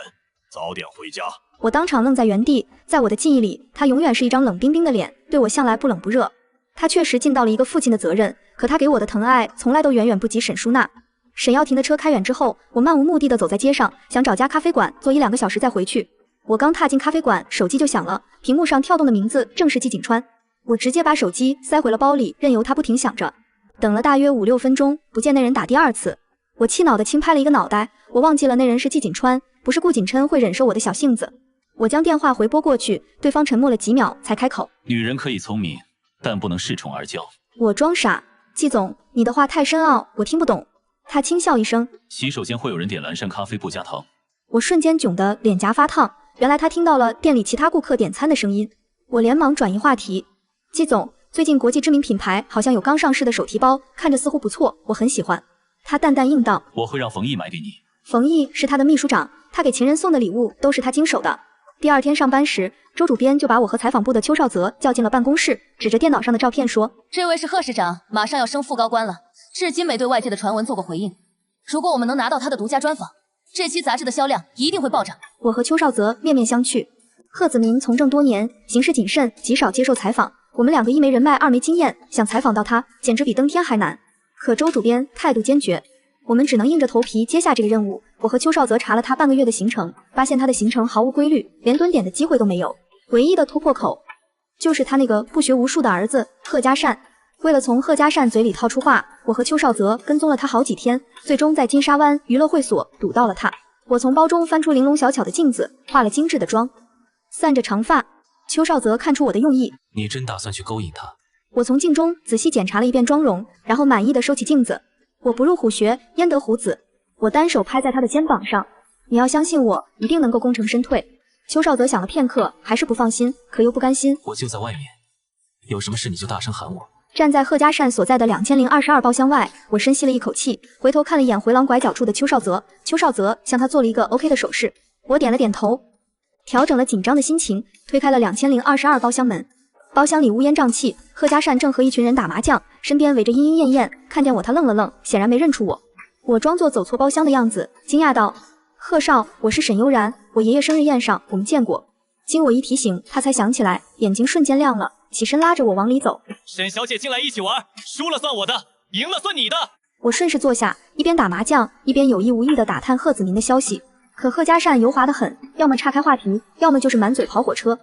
早点回家。”我当场愣在原地，在我的记忆里，他永远是一张冷冰冰的脸，对我向来不冷不热。他确实尽到了一个父亲的责任，可他给我的疼爱从来都远远不及沈淑娜。沈耀庭的车开远之后，我漫无目的地走在街上，想找家咖啡馆坐1-2个小时再回去。我刚踏进咖啡馆，手机就响了，屏幕上跳动的名字正是季锦川。我直接把手机塞回了包里，任由它不停响着。等了大约5-6分钟，不见那人打第2次，我气恼地轻拍了一个脑袋，我忘记了那人是季锦川，不是顾锦琛会忍受我的小性子。我将电话回拨过去，对方沉默了几秒才开口：“女人可以聪明，但不能恃宠而骄。”我装傻：“季总，你的话太深奥，我听不懂。”他轻笑一声：“洗手间会有人点蓝山咖啡不加糖。”我瞬间窘得脸颊发烫，原来他听到了店里其他顾客点餐的声音。我连忙转移话题：“季总，最近国际知名品牌好像有刚上市的手提包，看着似乎不错，我很喜欢。”他淡淡应道：“我会让冯毅买给你。”冯毅是他的秘书长，他给情人送的礼物都是他经手的。第2天上班时，周主编就把我和采访部的邱少泽叫进了办公室，指着电脑上的照片说：“这位是贺市长，马上要升副高官了，至今没对外界的传闻做过回应。如果我们能拿到他的独家专访，这期杂志的销量一定会暴涨。”我和邱少泽面面相觑。贺子民从政多年，行事谨慎，极少接受采访。我们两个一没人脉，二没经验，想采访到他，简直比登天还难。可周主编态度坚决，我们只能硬着头皮接下这个任务。我和邱少泽查了他半个月的行程，发现他的行程毫无规律，连蹲点的机会都没有。唯一的突破口就是他那个不学无术的儿子贺家善。为了从贺家善嘴里套出话，我和邱少泽跟踪了他好几天，最终在金沙湾娱乐会所堵到了他。我从包中翻出玲珑小巧的镜子，化了精致的妆，散着长发。邱少泽看出我的用意，你真打算去勾引他？我从镜中仔细检查了一遍妆容，然后满意的收起镜子。我不入虎穴，焉得虎子？我单手拍在他的肩膀上，你要相信我，一定能够功成身退。邱少泽想了片刻，还是不放心，可又不甘心。我就在外面，有什么事你就大声喊我。站在贺家善所在的2022包厢外，我深吸了一口气，回头看了一眼回廊拐角处的邱少泽。邱少泽向他做了一个 OK 的手势，我点了点头，调整了紧张的心情，推开了2022包厢门。包厢里乌烟瘴气，贺家善正和一群人打麻将，身边围着莺莺燕燕。看见我，他愣了愣，显然没认出我。我装作走错包厢的样子，惊讶道：“贺少，我是沈悠然，我爷爷生日宴上我们见过。”经我一提醒，他才想起来，眼睛瞬间亮了，起身拉着我往里走。沈小姐进来一起玩，输了算我的，赢了算你的。我顺势坐下，一边打麻将，一边有意无意地打探贺子明的消息。可贺家善油滑得很，要么岔开话题，要么就是满嘴跑火车，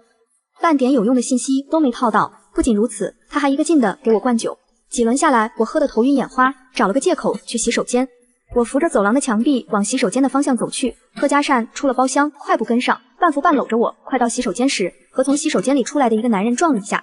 半点有用的信息都没套到。不仅如此，他还一个劲地给我灌酒。几轮下来，我喝得头晕眼花，找了个借口去洗手间。我扶着走廊的墙壁往洗手间的方向走去，贺家善出了包厢，快步跟上，半扶半搂着我。快到洗手间时，和从洗手间里出来的一个男人撞了一下。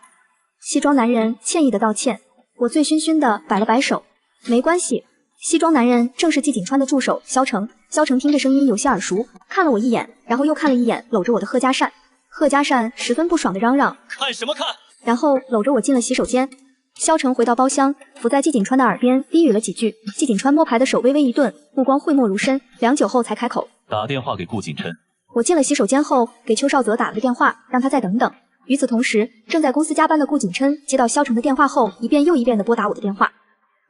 西装男人歉意的道歉，我醉醺醺的摆了摆手，没关系。西装男人正是季锦川的助手肖成。肖成听着声音有些耳熟，看了我一眼，然后又看了一眼搂着我的贺家善。贺家善十分不爽的嚷嚷：“看什么看？”然后搂着我进了洗手间。肖成回到包厢，伏在季锦川的耳边低语了几句。季锦川摸牌的手微微一顿，目光讳莫如深，良久后才开口：“打电话给顾锦琛。”我进了洗手间后，给邱少泽打了个电话，让他再等等。与此同时，正在公司加班的顾锦琛接到肖成的电话后，一遍又一遍地拨打我的电话。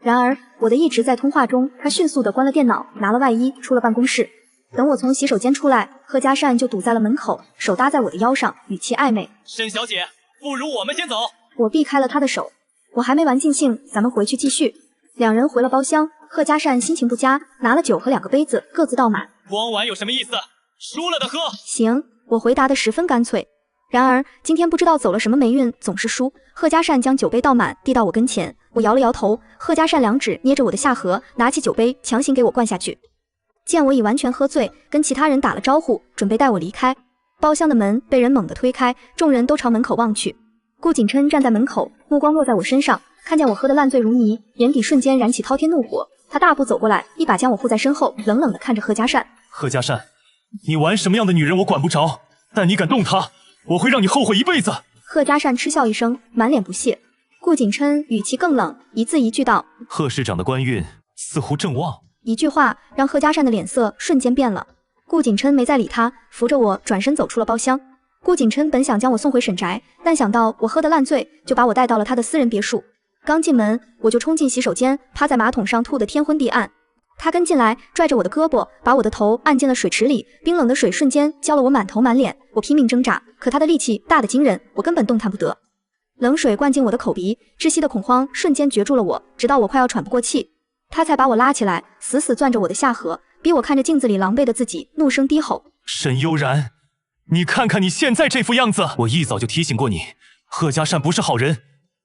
然而我的一直在通话中，他迅速地关了电脑，拿了外衣出了办公室。等我从洗手间出来，贺家善就堵在了门口，手搭在我的腰上，语气暧昧：“沈小姐，不如我们先走。”我避开了他的手。我还没完尽兴，咱们回去继续。两人回了包厢，贺家善心情不佳，拿了酒和2个杯子各自倒满。光玩有什么意思？输了的喝。行，我回答得十分干脆。然而今天不知道走了什么霉运，总是输。贺家善将酒杯倒满，递到我跟前，我摇了摇头。贺家善2指捏着我的下颌，拿起酒杯强行给我灌下去。见我已完全喝醉，跟其他人打了招呼，准备带我离开。包厢的门被人猛地推开，众人都朝门口望去。顾锦琛站在门口，目光落在我身上，看见我喝得烂醉如泥，眼底瞬间燃起滔天怒火。他大步走过来，一把将我护在身后，冷冷地看着贺家善：“贺家善，你玩什么样的女人我管不着，但你敢动她，我会让你后悔一辈子。”贺家善嗤笑一声，满脸不屑。顾锦琛语气更冷，一字一句道：“贺市长的官运似乎正旺。”一句话让贺家善的脸色瞬间变了。顾锦琛没再理他，扶着我转身走出了包厢。顾锦琛本想将我送回沈宅，但想到我喝得烂醉，就把我带到了他的私人别墅。刚进门，我就冲进洗手间，趴在马桶上吐得天昏地暗。他跟进来，拽着我的胳膊，把我的头按进了水池里，冰冷的水瞬间浇了我满头满脸。我拼命挣扎，可他的力气大得惊人，我根本动弹不得。冷水灌进我的口鼻，窒息的恐慌瞬间攫住了我，直到我快要喘不过气，他才把我拉起来，死死攥着我的下颌，逼我看着镜子里狼狈的自己，怒声低吼：“沈悠然，你看看你现在这副样子！我一早就提醒过你，贺家善不是好人，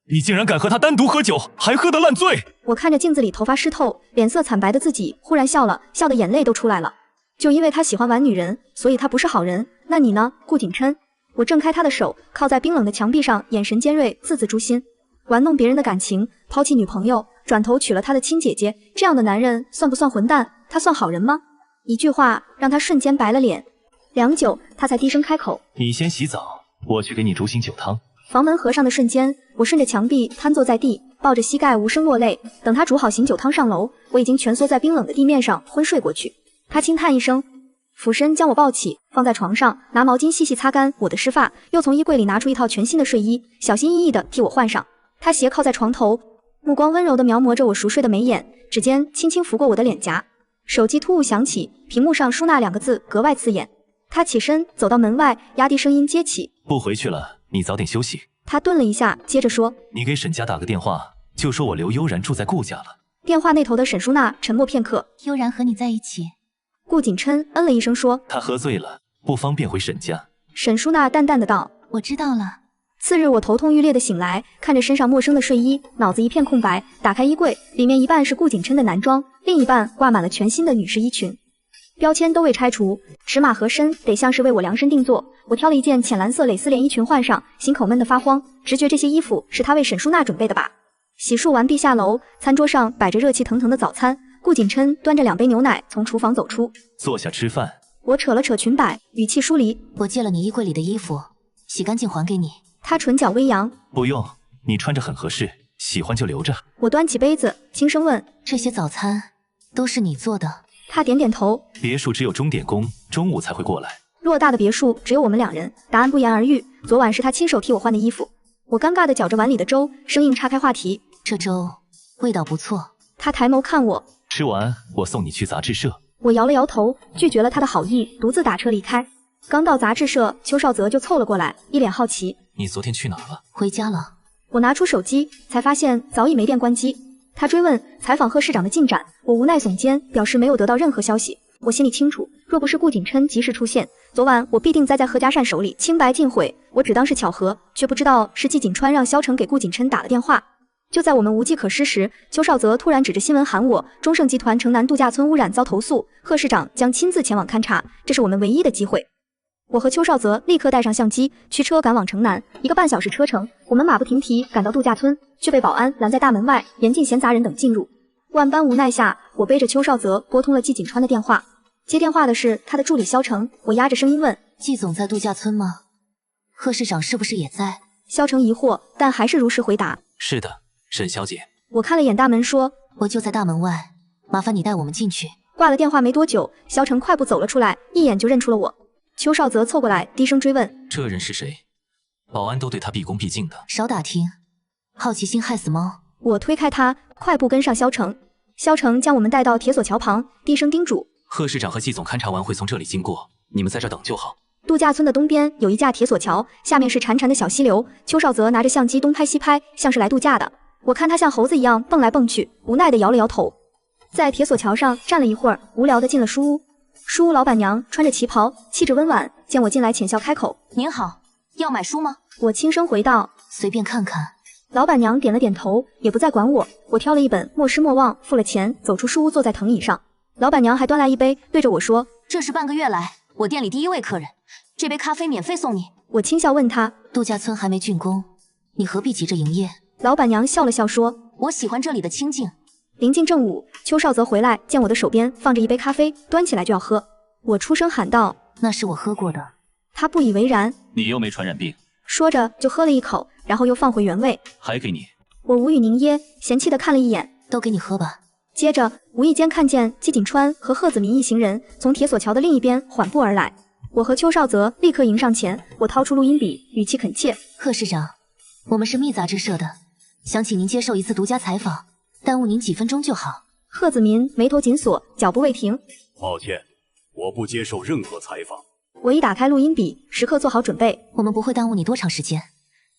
你竟然敢和他单独喝酒，还喝得烂醉！”我看着镜子里头发湿透、脸色惨白的自己，忽然笑了，笑得眼泪都出来了。就因为他喜欢玩女人，所以他不是好人。那你呢，顾锦琛？我挣开他的手，靠在冰冷的墙壁上，眼神尖锐，字字诛心。玩弄别人的感情，抛弃女朋友，转头娶了他的亲姐姐，这样的男人算不算混蛋？他算好人吗？一句话让他瞬间白了脸。良久，他才低声开口：“你先洗澡，我去给你煮醒酒汤。”房门合上的瞬间，我顺着墙壁瘫坐在地，抱着膝盖无声落泪。等他煮好醒酒汤上楼，我已经蜷缩在冰冷的地面上昏睡过去。他轻叹一声，俯身将我抱起，放在床上，拿毛巾细细擦干我的湿发，又从衣柜里拿出一套全新的睡衣，小心翼翼地替我换上。他斜靠在床头，目光温柔地描摹着我熟睡的眉眼，指尖轻轻拂过我的脸颊。手机突兀响起，屏幕上舒娜2个字格外刺眼。他起身走到门外，压低声音接起：“不回去了，你早点休息。”他顿了一下，接着说：“你给沈家打个电话，就说我刘悠然住在顾家了。”电话那头的沈淑娜沉默片刻，悠然和你在一起。顾景琛嗯了一声说：“他喝醉了，不方便回沈家。”沈淑娜淡淡的道：“我知道了。”次日我头痛欲裂的醒来，看着身上陌生的睡衣，脑子一片空白。打开衣柜，里面一半是顾景琛的男装，另一半挂满了全新的女士衣裙，标签都未拆除，尺码和身得像是为我量身定做。我挑了一件浅蓝色蕾丝连衣裙换上，心口闷得发慌，直觉这些衣服是他为沈淑娜准备的吧。洗漱完毕下楼，餐桌上摆着热气腾腾的早餐，顾景琛端着2杯牛奶从厨房走出，坐下吃饭。我扯了扯裙摆，语气疏离：“我借了你衣柜里的衣服，洗干净还给你。”他唇角微扬：“不用，你穿着很合适，喜欢就留着。”我端起杯子，轻声问：“这些早餐都是你做的？”他点点头。别墅只有钟点工中午才会过来。偌大的别墅只有我们2人，答案不言而喻。昨晚是他亲手替我换的衣服。我尴尬地搅着碗里的粥，生硬岔开话题：“这粥味道不错。”他抬眸看我：“吃完我送你去杂志社。”我摇了摇头，拒绝了他的好意，独自打车离开。刚到杂志社，邱少泽就凑了过来，一脸好奇：“你昨天去哪儿了？”回家了。我拿出手机，才发现早已没电关机。他追问采访贺市长的进展，我无奈耸肩，表示没有得到任何消息。我心里清楚，若不是顾景琛及时出现，昨晚我必定栽在贺家善手里，清白尽毁。我只当是巧合，却不知道是季景川让萧成给顾景琛打了电话。就在我们无计可施时，邱少泽突然指着新闻喊我：“中盛集团城南度假村污染遭投诉，贺市长将亲自前往勘察，这是我们唯一的机会。”我和邱少泽立刻带上相机，驱车赶往城南。1个半小时车程，我们马不停蹄赶到度假村，却被保安拦在大门外，严禁闲杂人等进入。万般无奈下，我背着邱少泽拨通了季景川的电话。接电话的是他的助理萧成，我压着声音问：“季总在度假村吗？贺市长是不是也在？”萧成疑惑，但还是如实回答：“是的，沈小姐。”我看了眼大门，说：“我就在大门外，麻烦你带我们进去。”挂了电话没多久，萧成快步走了出来，一眼就认出了我。邱少泽凑过来，低声追问：“这人是谁？保安都对他毕恭毕敬的。”少打听，好奇心害死猫。我推开他，快步跟上萧成。萧成将我们带到铁索桥旁，低声叮嘱：“贺市长和季总勘察完会从这里经过，你们在这等就好。”度假村的东边有一架铁索桥，下面是潺潺的小溪流。邱少泽拿着相机东拍西拍，像是来度假的。我看他像猴子一样蹦来蹦去，无奈地摇了摇头。在铁索桥上站了一会儿，无聊地进了书屋。书屋老板娘穿着旗袍，气质温婉，见我进来浅笑开口：“您好，要买书吗？”我轻声回道：“随便看看。”老板娘点了点头，也不再管我。我挑了一本《莫失莫忘》，付了钱，走出书屋，坐在藤椅上。老板娘还端来一杯，对着我说：“这是半个月来我店里第1位客人，这杯咖啡免费送你。”我轻笑问她：“度假村还没竣工，你何必急着营业？”老板娘笑了笑说：“我喜欢这里的清静。”临近正午，邱少泽回来，见我的手边放着一杯咖啡，端起来就要喝。我出声喊道：“那是我喝过的。”他不以为然：“你又没传染病。”说着就喝了一口，然后又放回原位。还给你。我无语凝噎，嫌弃地看了一眼：“都给你喝吧。”接着无意间看见季景川和贺子明一行人从铁索桥的另一边缓步而来。我和邱少泽立刻迎上前，我掏出录音笔，语气恳切：“贺市长，我们是密杂志社的，想请您接受一次独家采访，耽误您几分钟就好。”贺子明眉头紧锁，脚步未停：“抱歉，我不接受任何采访。”我一打开录音笔，时刻做好准备。我们不会耽误你多长时间，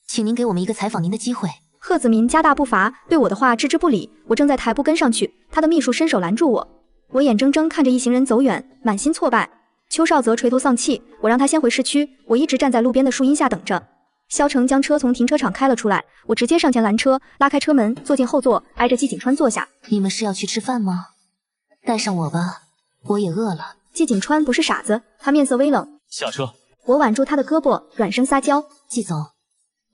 请您给我们一个采访您的机会。贺子明加大步伐，对我的话置之不理。我正在抬步跟上去，他的秘书伸手拦住我。我眼睁睁看着一行人走远，满心挫败。邱少泽垂头丧气，我让他先回市区，我一直站在路边的树荫下等着。萧成将车从停车场开了出来，我直接上前拦车，拉开车门，坐进后座，挨着季景川坐下。你们是要去吃饭吗？带上我吧，我也饿了。季景川不是傻子，他面色微冷。下车。我挽住他的胳膊，软声撒娇：“季总，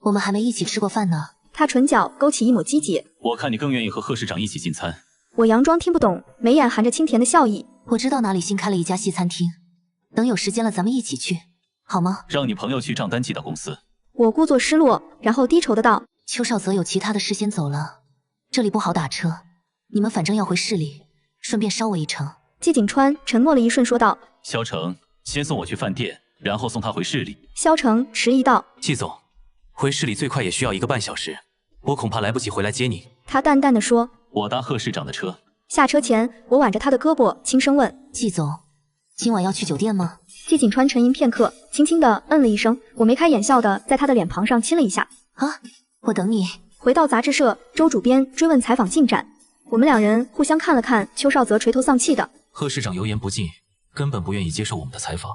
我们还没一起吃过饭呢。”他唇角勾起一抹机结。我看你更愿意和贺市长一起进餐。我佯装听不懂，眉眼含着清甜的笑意。我知道哪里新开了一家西餐厅，等有时间了咱们一起去，好吗？让你朋友去账单寄到公司。我故作失落，然后低愁的道：“邱少泽有其他的事先走了，这里不好打车，你们反正要回市里，顺便捎我一程。”季景川沉默了一瞬，说道：“萧成，先送我去饭店，然后送他回市里。”萧成迟疑道：“季总，回市里最快也需要1个半小时，我恐怕来不及回来接你。”他淡淡的说：“我搭贺市长的车。”下车前，我挽着他的胳膊，轻声问：“季总，今晚要去酒店吗？”季景川沉吟片刻，轻轻的嗯了一声。我眉开眼笑的在他的脸庞上亲了一下。啊，我等你。回到杂志社，周主编追问采访进展，我们两人互相看了看，邱少泽垂头丧气的。贺市长油盐不进，根本不愿意接受我们的采访，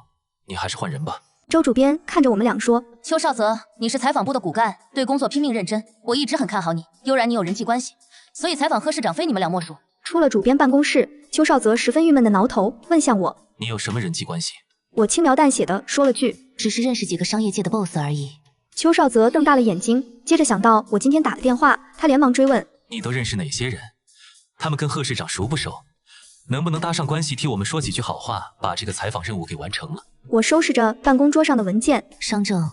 你还是换人吧。周主编看着我们俩说：“邱少泽，你是采访部的骨干，对工作拼命认真，我一直很看好你。悠然你有人际关系，所以采访贺市长非你们俩莫属。”出了主编办公室，邱少泽十分郁闷的挠头，问向我：“你有什么人际关系？”我轻描淡写的说了句：“只是认识几个商业界的 boss 而已。”邱少泽瞪大了眼睛，接着想到我今天打的电话，他连忙追问：“你都认识哪些人？他们跟贺市长熟不熟？能不能搭上关系替我们说几句好话，把这个采访任务给完成了？”我收拾着办公桌上的文件，商正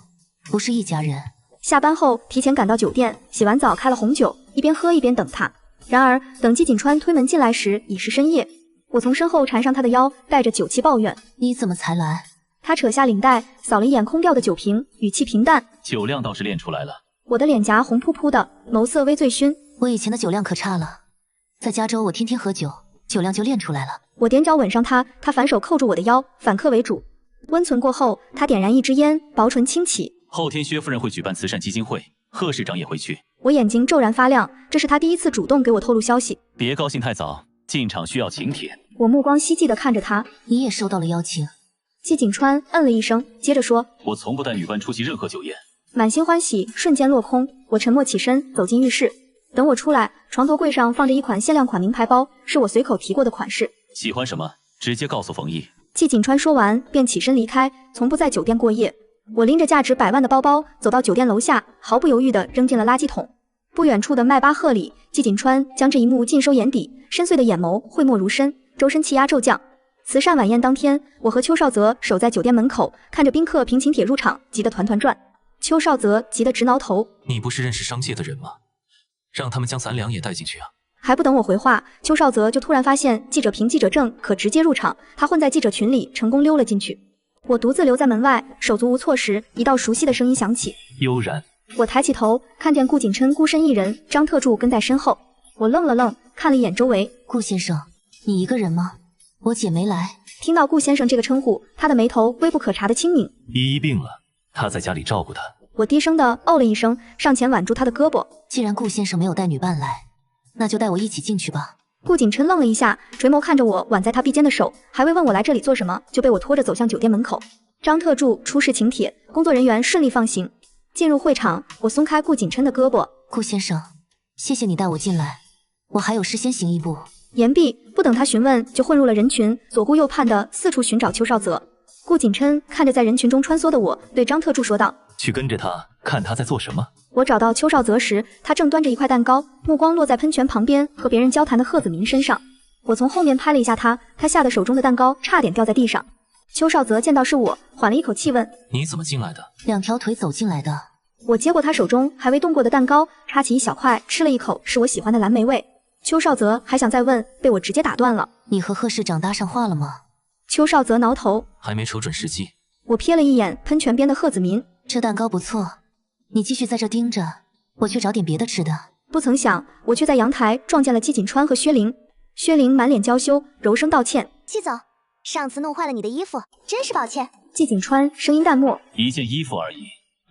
不是一家人。下班后提前赶到酒店，洗完澡开了红酒，一边喝一边等他。然而等季锦川推门进来时已是深夜，我从身后缠上他的腰，带着酒气抱怨：“你怎么才来？”他扯下领带，扫了一眼空掉的酒瓶，语气平淡：“酒量倒是练出来了。”我的脸颊红扑扑的，眸色微醉醺。我以前的酒量可差了，在加州我天天喝酒，酒量就练出来了。我踮脚吻上他，他反手扣住我的腰，反客为主。温存过后，他点燃一支烟，薄唇轻启：“后天薛夫人会举办慈善基金会，贺市长也会去。”我眼睛骤然发亮，这是他第一次主动给我透露消息。别高兴太早，进场需要请帖。我目光希冀地看着他：“你也收到了邀请？”季锦川嗯了一声，接着说：“我从不带女伴出席任何酒宴。”满心欢喜瞬间落空，我沉默起身走进浴室。等我出来，床头柜上放着一款限量款名牌包，是我随口提过的款式。喜欢什么，直接告诉冯毅。季锦川说完便起身离开，从不在酒店过夜。我拎着价值100万的包包走到酒店楼下，毫不犹豫地扔进了垃圾桶。不远处的迈巴赫里，季锦川将这一幕尽收眼底，深邃的眼眸讳莫如深，周身气压骤降。慈善晚宴当天，我和邱少泽守在酒店门口，看着宾客凭请帖入场，急得团团转。邱少泽急得直挠头：“你不是认识商界的人吗？让他们将咱俩也带进去啊！”还不等我回话，邱少泽就突然发现记者凭记者证可直接入场，他混在记者群里成功溜了进去。我独自留在门外，手足无措时，一道熟悉的声音响起：“悠然。”我抬起头，看见顾景琛孤身一人，张特助跟在身后。我愣了愣，看了一眼周围：“顾先生，你一个人吗？我姐没来。”听到顾先生这个称呼，他的眉头微不可察的轻抿。依依病了，他在家里照顾她。我低声的哦了一声，上前挽住他的胳膊。既然顾先生没有带女伴来，那就带我一起进去吧。顾景琛愣了一下，垂眸看着我挽在他臂间的手，还未问我来这里做什么，就被我拖着走向酒店门口。张特助出示请帖，工作人员顺利放行。进入会场，我松开顾景琛的胳膊。顾先生，谢谢你带我进来，我还有事先行一步。言毕，不等他询问，就混入了人群，左顾右盼的四处寻找邱少泽。顾景琛看着在人群中穿梭的我，对张特助说道：“去跟着他，看他在做什么。”我找到邱少泽时，他正端着一块蛋糕，目光落在喷泉旁边和别人交谈的贺子明身上。我从后面拍了一下他，他吓得手中的蛋糕差点掉在地上。邱少泽见到是我，缓了一口气问：“你怎么进来的？”2条腿走进来的。我接过他手中还未动过的蛋糕，插起一小块吃了一口，是我喜欢的蓝莓味。邱少泽还想再问，被我直接打断了。你和贺市长搭上话了吗？邱少泽挠头，还没瞅准时机。我瞥了一眼喷泉边的贺子民，这蛋糕不错，你继续在这盯着，我去找点别的吃的。不曾想，我却在阳台撞见了季锦川和薛玲。薛玲满脸娇羞，柔声道歉：“季总，上次弄坏了你的衣服，真是抱歉。”季锦川声音淡漠：“一件衣服而已，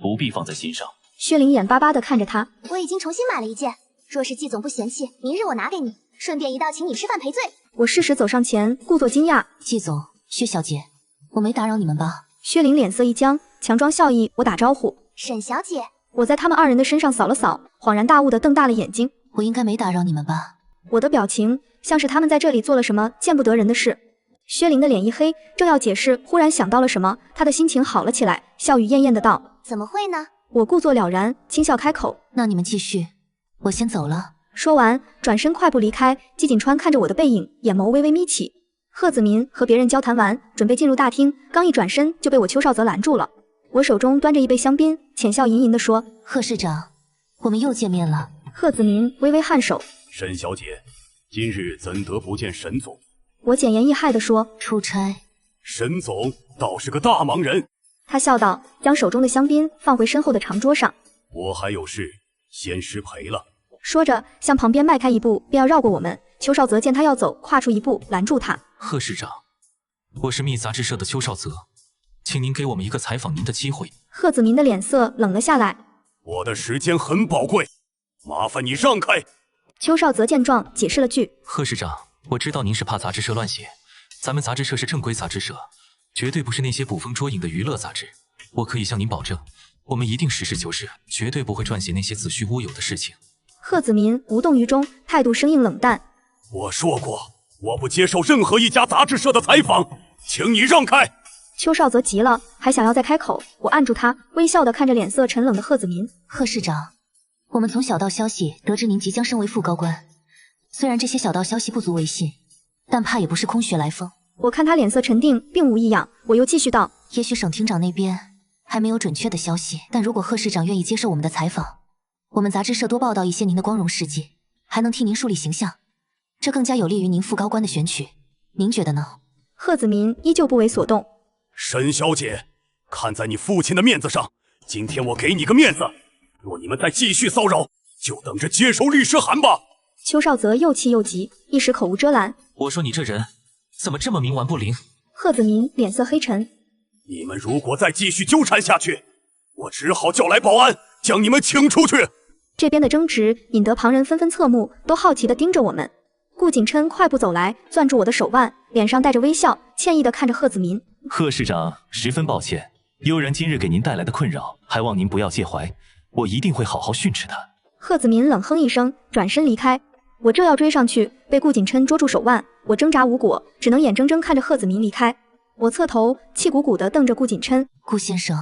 不必放在心上。”薛玲眼巴巴地看着他：“我已经重新买了一件，若是季总不嫌弃，明日我拿给你，顺便一道请你吃饭赔罪。”我适时走上前，故作惊讶：“季总，薛小姐，我没打扰你们吧？”薛玲脸色一僵，强装笑意，我打招呼：“沈小姐。”我在他们二人的身上扫了扫，恍然大悟地瞪大了眼睛：“我应该没打扰你们吧？”我的表情像是他们在这里做了什么见不得人的事。薛玲的脸一黑，正要解释，忽然想到了什么，她的心情好了起来，笑语艳艳的道：“怎么会呢？”我故作了然，轻笑开口：“那你们继续，我先走了。”说完，转身快步离开。季锦川看着我的背影，眼眸微微眯起。贺子民和别人交谈完，准备进入大厅，刚一转身就被我邱少泽拦住了。我手中端着一杯香槟，浅笑吟吟地说：“贺市长，我们又见面了。”贺子民微微颔首：“沈小姐，今日怎得不见沈总？”我简言易害地说：“出差。”沈总倒是个大忙人。他笑道，将手中的香槟放回身后的长桌上。我还有事，先失陪了。说着，向旁边迈开一步，便要绕过我们。邱少泽见他要走，跨出一步拦住他。贺市长，我是密杂志社的邱少泽，请您给我们一个采访您的机会。贺子民的脸色冷了下来。我的时间很宝贵，麻烦你让开。邱少泽见状解释了句：贺市长，我知道您是怕杂志社乱写，咱们杂志社是正规杂志社，绝对不是那些捕风捉影的娱乐杂志。我可以向您保证，我们一定实事求是，绝对不会撰写那些子虚乌有的事情。贺子民无动于衷，态度生硬冷淡。我说过，我不接受任何一家杂志社的采访，请你让开。邱少泽急了，还想要再开口，我按住他，微笑地看着脸色沉冷的贺子民。贺市长，我们从小道消息得知您即将升为副高官，虽然这些小道消息不足为信，但怕也不是空穴来风。我看他脸色沉定，并无异样，我又继续道：也许省厅长那边还没有准确的消息，但如果贺市长愿意接受我们的采访，我们杂志社多报道一些您的光荣事迹，还能替您树立形象，这更加有利于您副高官的选取。您觉得呢？贺子民依旧不为所动。沈小姐，看在你父亲的面子上，今天我给你个面子，若你们再继续骚扰，就等着接受律师函吧。邱少泽又气又急，一时口无遮拦。我说你这人怎么这么冥顽不灵？贺子民脸色黑沉。你们如果再继续纠缠下去，我只好叫来保安将你们请出去。这边的争执引得旁人纷纷侧目，都好奇地盯着我们。顾景琛快步走来，攥住我的手腕，脸上带着微笑，歉意地看着贺子民。贺市长，十分抱歉，悠然今日给您带来的困扰，还望您不要介怀，我一定会好好训斥他。贺子民冷哼一声，转身离开。我正要追上去，被顾景琛捉住手腕，我挣扎无果，只能眼睁睁看着贺子民离开。我侧头，气鼓鼓地瞪着顾景琛。顾先生，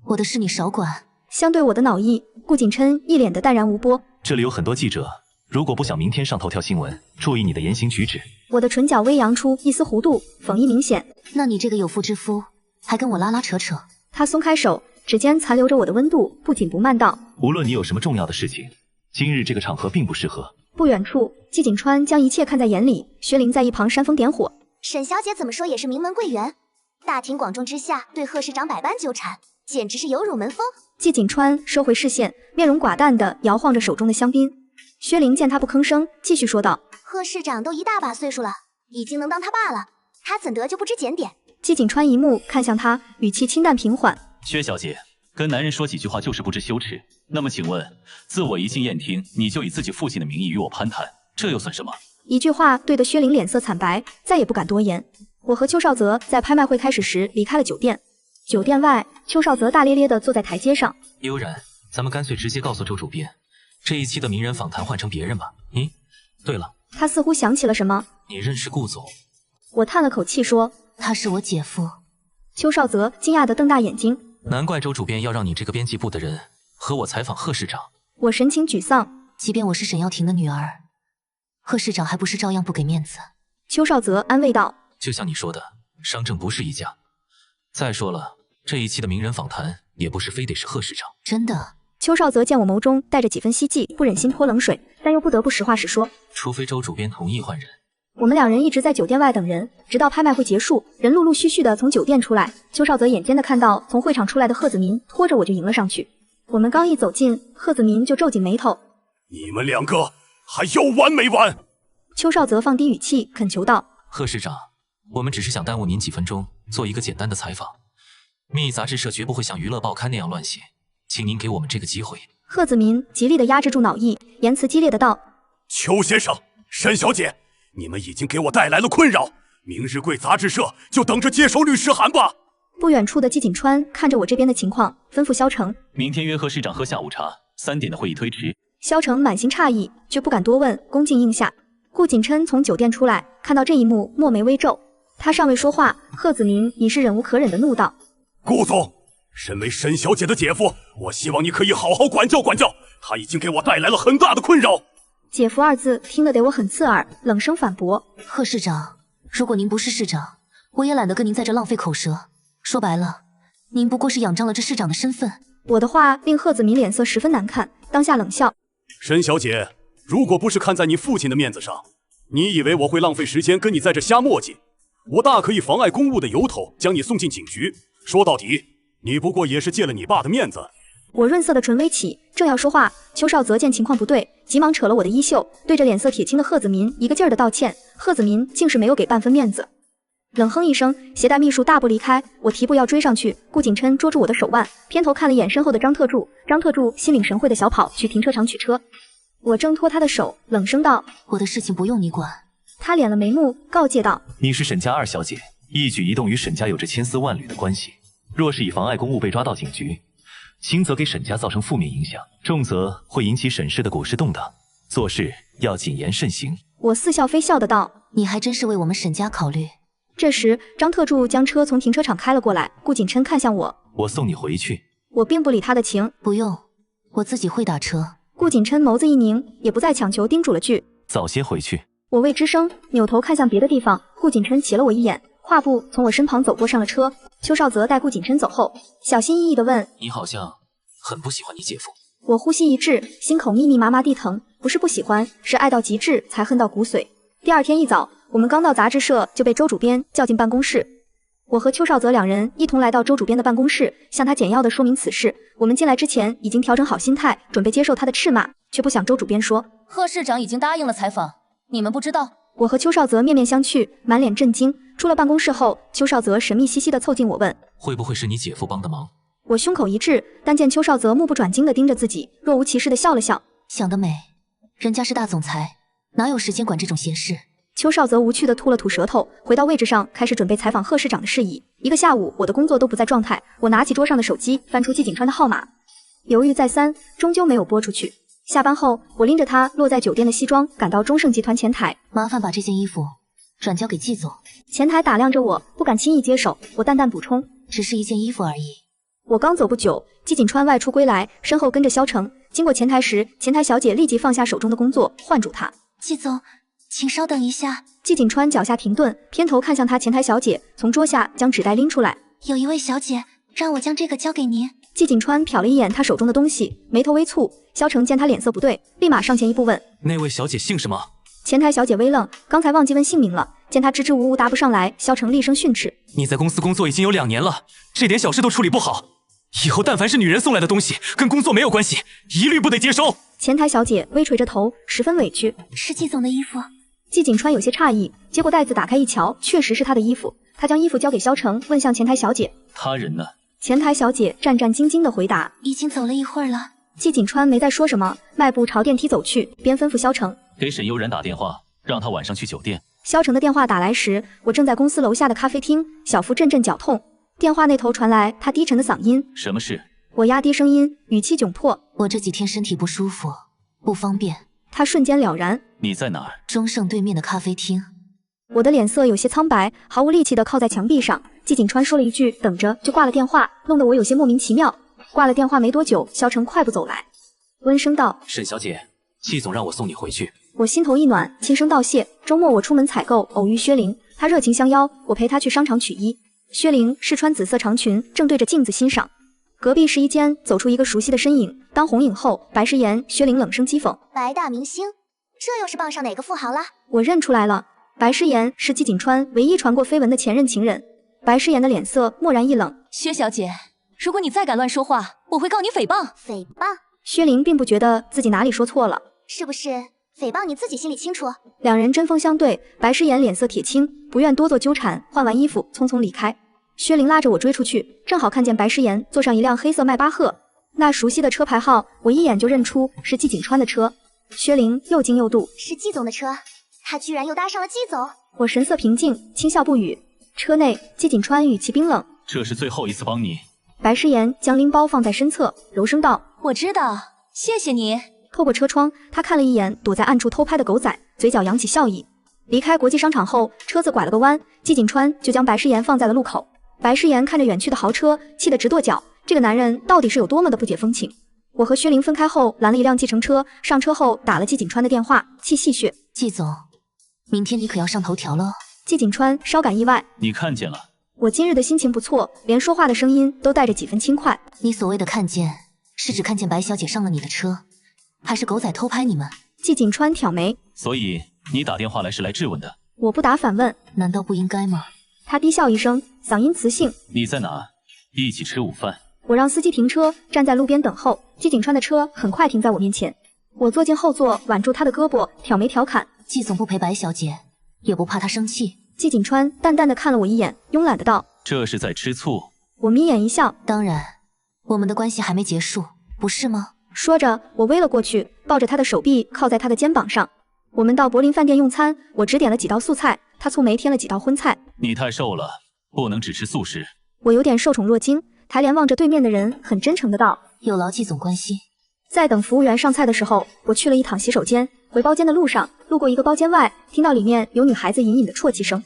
我的事你少管。相对我的恼意，顾景琛一脸的淡然无波。这里有很多记者，如果不想明天上头条新闻，注意你的言行举止。我的唇角微扬出一丝弧度，讽意明显。那你这个有妇之夫，还跟我拉拉扯扯。他松开手，指尖残留着我的温度，不紧不慢道：无论你有什么重要的事情，今日这个场合并不适合。不远处，季景川将一切看在眼里，薛玲在一旁煽风点火。沈小姐怎么说也是名门贵园，大庭广众之下对贺市长百般纠缠，简直是有辱门风。季景川收回视线，面容寡淡地摇晃着手中的香槟。薛玲见他不吭声，继续说道：贺市长都一大把岁数了，已经能当他爸了，他怎得就不知检点？季景川一目看向他，语气清淡平缓：薛小姐，跟男人说几句话就是不知羞耻。那么请问，自我一进宴厅，你就以自己父亲的名义与我攀谈，这又算什么？一句话对得薛玲脸色惨白，再也不敢多言。我和邱少泽在拍卖会开始时离开了酒店。酒店外，邱少泽大咧咧地坐在台阶上。悠然，咱们干脆直接告诉周主编，这一期的名人访谈换成别人吧。对了，他似乎想起了什么。你认识顾总？我叹了口气说：他是我姐夫。邱少泽惊讶地瞪大眼睛。难怪周主编要让你这个编辑部的人和我采访贺市长。我神情沮丧。即便我是沈耀庭的女儿，贺市长还不是照样不给面子？邱少泽安慰道：就像你说的，商政不是一家。再说了，这一期的名人访谈也不是非得是贺市长。真的？邱少泽见我眸中带着几分希冀，不忍心泼冷水，但又不得不实话实说。除非周主编同意换人。我们两人一直在酒店外等人，直到拍卖会结束，人陆陆续续的从酒店出来。邱少泽眼尖的看到从会场出来的贺子民，拖着我就迎了上去。我们刚一走近，贺子民就皱紧眉头：你们两个还有完没完？邱少泽放低语气恳求道：贺市长，我们只是想耽误您几分钟，做一个简单的采访。密杂志社绝不会像娱乐报刊那样乱写，请您给我们这个机会。贺子民极力的压制住恼意，言辞激烈的道：邱先生，沈小姐，你们已经给我带来了困扰，明日贵杂志社就等着接收律师函吧。不远处的季景川看着我这边的情况，吩咐萧成：明天约贺市长喝下午茶，3点的会议推迟。萧成满心诧异，却不敢多问，恭敬应下。顾景琛从酒店出来，看到这一幕，墨眉微皱。他尚未说话，贺子民已是忍无可忍的怒道：顾总，身为沈小姐的姐夫，我希望你可以好好管教管教，他已经给我带来了很大的困扰。姐夫二字听得得我很刺耳，冷声反驳：贺市长，如果您不是市长，我也懒得跟您在这浪费口舌。说白了，您不过是仰仗了这市长的身份。我的话令贺子民脸色十分难看，当下冷笑：沈小姐，如果不是看在你父亲的面子上，你以为我会浪费时间跟你在这瞎磨叽？我大可以妨碍公务的由头将你送进警局。说到底，你不过也是借了你爸的面子。我润色的唇微起，正要说话，邱少泽见情况不对，急忙扯了我的衣袖，对着脸色铁青的贺子民一个劲儿的道歉。贺子民竟是没有给半分面子。冷哼一声，携带秘书大步离开。我提步要追上去，顾景琛捉住我的手腕，偏头看了眼身后的张特助。张特助心领神会的小跑去停车场取车。我挣脱他的手，冷声道：“我的事情不用你管。”他敛了眉目，告诫道：“你是沈家二小姐，一举一动与沈家有着千丝万缕的关系。若是以妨碍公务被抓到警局，轻则给沈家造成负面影响，重则会引起沈氏的股市动荡。做事要谨言慎行。”我似笑非笑的道：“你还真是为我们沈家考虑。”这时，张特助将车从停车场开了过来。顾景琛看向我：“我送你回去。”我并不理他的情：“不用，我自己会打车。”顾景琛眸子一凝，也不再强求，叮嘱了句：“早些回去。”我未吱声，扭头看向别的地方。顾景琛瞥了我一眼，跨步从我身旁走过，上了车。邱少泽带顾景琛走后，小心翼翼地问：“你好像很不喜欢你姐夫。”我呼吸一滞，心口密密麻麻地疼，不是不喜欢，是爱到极致才恨到骨髓。第二天一早，我们刚到杂志社就被周主编叫进办公室。我和邱少泽两人一同来到周主编的办公室，向他简要地说明此事。我们进来之前已经调整好心态，准备接受他的斥骂，却不想周主编说：“贺市长已经答应了采访，你们不知道。”我和邱少泽面面相觑，满脸震惊。出了办公室后，邱少泽神秘兮兮地凑近我问：“会不会是你姐夫帮的忙？”我胸口一滞，但见邱少泽目不转睛地盯着自己，若无其事地笑了笑：“想得美，人家是大总裁，哪有时间管这种闲事？”邱少泽无趣地吐了吐舌头，回到位置上，开始准备采访贺市长的事宜。一个下午，我的工作都不在状态。我拿起桌上的手机，翻出季景川的号码，犹豫再三，终究没有拨出去。下班后，我拎着他落在酒店的西装，赶到中盛集团前台。麻烦把这件衣服转交给季总。前台打量着我，不敢轻易接手。我淡淡补充：“只是一件衣服而已。”我刚走不久，季景川外出归来，身后跟着萧成。经过前台时，前台小姐立即放下手中的工作，唤住他：“季总，请稍等一下。”季景川脚下停顿，偏头看向他前台小姐，从桌下将纸袋拎出来：“有一位小姐让我将这个交给您。”季景川瞟了一眼他手中的东西，眉头微蹙。萧成见他脸色不对，立马上前一步问：“那位小姐姓什么？”前台小姐微愣，刚才忘记问姓名了。见他支支吾吾答不上来，萧成厉声训斥：“你在公司工作已经有2年了，这点小事都处理不好，以后但凡是女人送来的东西，跟工作没有关系，一律不得接收。”前台小姐微垂着头，十分委屈：“是季总的衣服。”季景川有些诧异，接过袋子打开一瞧，确实是他的衣服。他将衣服交给萧成，问向前台小姐：“他人呢？”前台小姐战战兢兢地回答：“已经走了一会儿了。”季景川没再说什么，迈步朝电梯走去，边吩咐萧成：“给沈悠然打电话，让他晚上去酒店。”萧成的电话打来时，我正在公司楼下的咖啡厅，小腹阵阵绞痛。电话那头传来他低沉的嗓音：“什么事？”我压低声音，语气窘迫：“我这几天身体不舒服，不方便。”他瞬间了然：“你在哪儿？”中盛对面的咖啡厅。我的脸色有些苍白，毫无力气地靠在墙壁上。季景川说了一句“等着”，就挂了电话，弄得我有些莫名其妙。挂了电话没多久，萧成快步走来，温声道：“沈小姐，季总让我送你回去。”我心头一暖，轻声道谢。周末我出门采购，偶遇薛玲，她热情相邀，我陪她去商场取衣。薛玲是穿紫色长裙，正对着镜子欣赏。隔壁试衣间走出一个熟悉的身影，当红影后，白诗妍。薛玲冷声讥讽：“白大明星，这又是傍上哪个富豪了？”我认出来了，白诗妍是季景川唯一传过绯闻的前任情人。白诗妍的脸色蓦然一冷：“薛小姐，如果你再敢乱说话，我会告你诽谤。”诽谤？薛玲并不觉得自己哪里说错了，是不是？诽谤你自己心里清楚。两人针锋相对，白诗妍脸色铁青，不愿多做纠缠，换完衣服匆匆离开。薛玲拉着我追出去，正好看见白诗妍坐上一辆黑色迈巴赫，那熟悉的车牌号，我一眼就认出是季景川的车。薛玲又惊又妒：“是季总的车，他居然又搭上了季总。”我神色平静，轻笑不语。车内，季景川语气冰冷：“这是最后一次帮你。”白诗妍将拎包放在身侧，柔声道：“我知道，谢谢你。”透过车窗，他看了一眼躲在暗处偷拍的狗仔，嘴角扬起笑意。离开国际商场后，车子拐了个弯，季景川就将白诗妍放在了路口。白诗妍看着远去的豪车，气得直跺脚。这个男人到底是有多么的不解风情？我和薛玲分开后，拦了一辆计程车，上车后打了季景川的电话，气戏谑：“季总，明天你可要上头条了。”季景川稍感意外：“你看见了？”我今日的心情不错，连说话的声音都带着几分轻快。你所谓的看见，是指看见白小姐上了你的车，还是狗仔偷拍你们？季景川挑眉：“所以你打电话来是来质问的？”我不答反问：“难道不应该吗？”他低笑一声，嗓音磁性：“你在哪？一起吃午饭。”我让司机停车，站在路边等候。季景川的车很快停在我面前，我坐进后座，挽住他的胳膊，挑眉调侃：“季总不陪白小姐，也不怕她生气。”季锦川淡淡的看了我一眼，慵懒的道：“这是在吃醋。”我眯眼一笑：“当然，我们的关系还没结束，不是吗？”说着，我微了过去，抱着他的手臂靠在他的肩膀上。我们到柏林饭店用餐，我只点了几道素菜，他蹙眉添了几道荤菜。你太瘦了，不能只吃素食。我有点受宠若惊，抬脸望着对面的人，很真诚的道：“有劳季总关心。”在等服务员上菜的时候，我去了一趟洗手间。回包间的路上，路过一个包间外，听到里面有女孩子隐隐的啜泣声。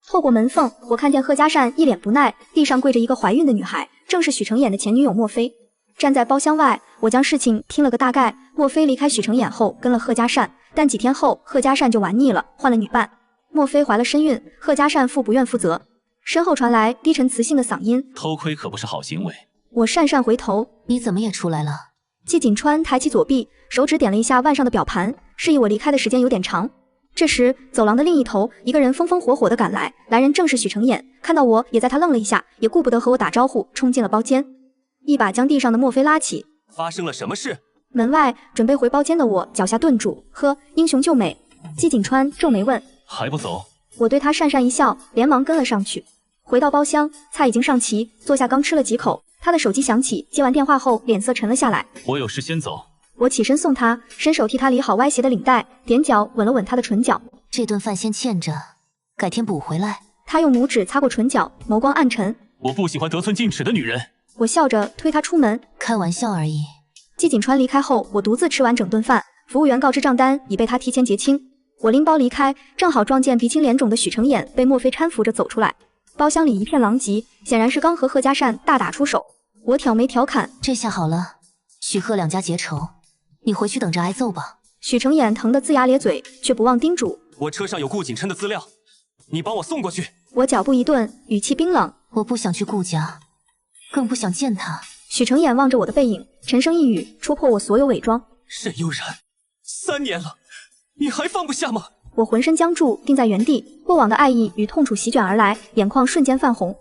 透过门缝，我看见贺家善一脸不耐，地上跪着一个怀孕的女孩，正是许成衍的前女友莫非。站在包厢外，我将事情听了个大概。莫非离开许成衍后跟了贺家善，但几天后贺家善就玩腻了，换了女伴。莫非怀了身孕，贺家善不愿负责。身后传来低沉磁性的嗓音：“偷窥可不是好行为。”我讪讪回头：“你怎么也出来了？”季锦川抬起左臂，手指点了一下腕上的表盘，示意我离开的时间有点长。这时，走廊的另一头，一个人风风火火地赶来，来人正是许成衍。看到我，也在他愣了一下，也顾不得和我打招呼，冲进了包间，一把将地上的莫非拉起。发生了什么事？门外准备回包间的我脚下顿住，呵，英雄救美。季锦川皱眉问：“还不走？”我对他讪讪一笑，连忙跟了上去。回到包厢，菜已经上齐，坐下刚吃了几口，他的手机响起，接完电话后脸色沉了下来。我有事先走。我起身送他，伸手替他理好歪斜的领带，踮脚吻了吻他的唇角。这顿饭先欠着，改天补回来。他用拇指擦过唇角，眸光暗沉。我不喜欢得寸进尺的女人。我笑着推他出门，开玩笑而已。季锦川离开后，我独自吃完整顿饭，服务员告知账单已被他提前结清。我拎包离开，正好撞见鼻青脸肿的许成衍被莫非搀扶着走出来。包厢里一片狼藉，显然是刚和贺家善大打出手。我挑眉调侃：“这下好了，许贺两家结仇，你回去等着挨揍吧。”许成衍疼得龇牙咧嘴，却不忘叮嘱：“我车上有顾景琛的资料，你帮我送过去。”我脚步一顿，语气冰冷：“我不想去顾家，更不想见他。”许成衍望着我的背影，沉声一语，戳破我所有伪装：“沈悠然，3年了，你还放不下吗？”我浑身僵住，定在原地，过往的爱意与痛楚席卷而来，眼眶瞬间泛红。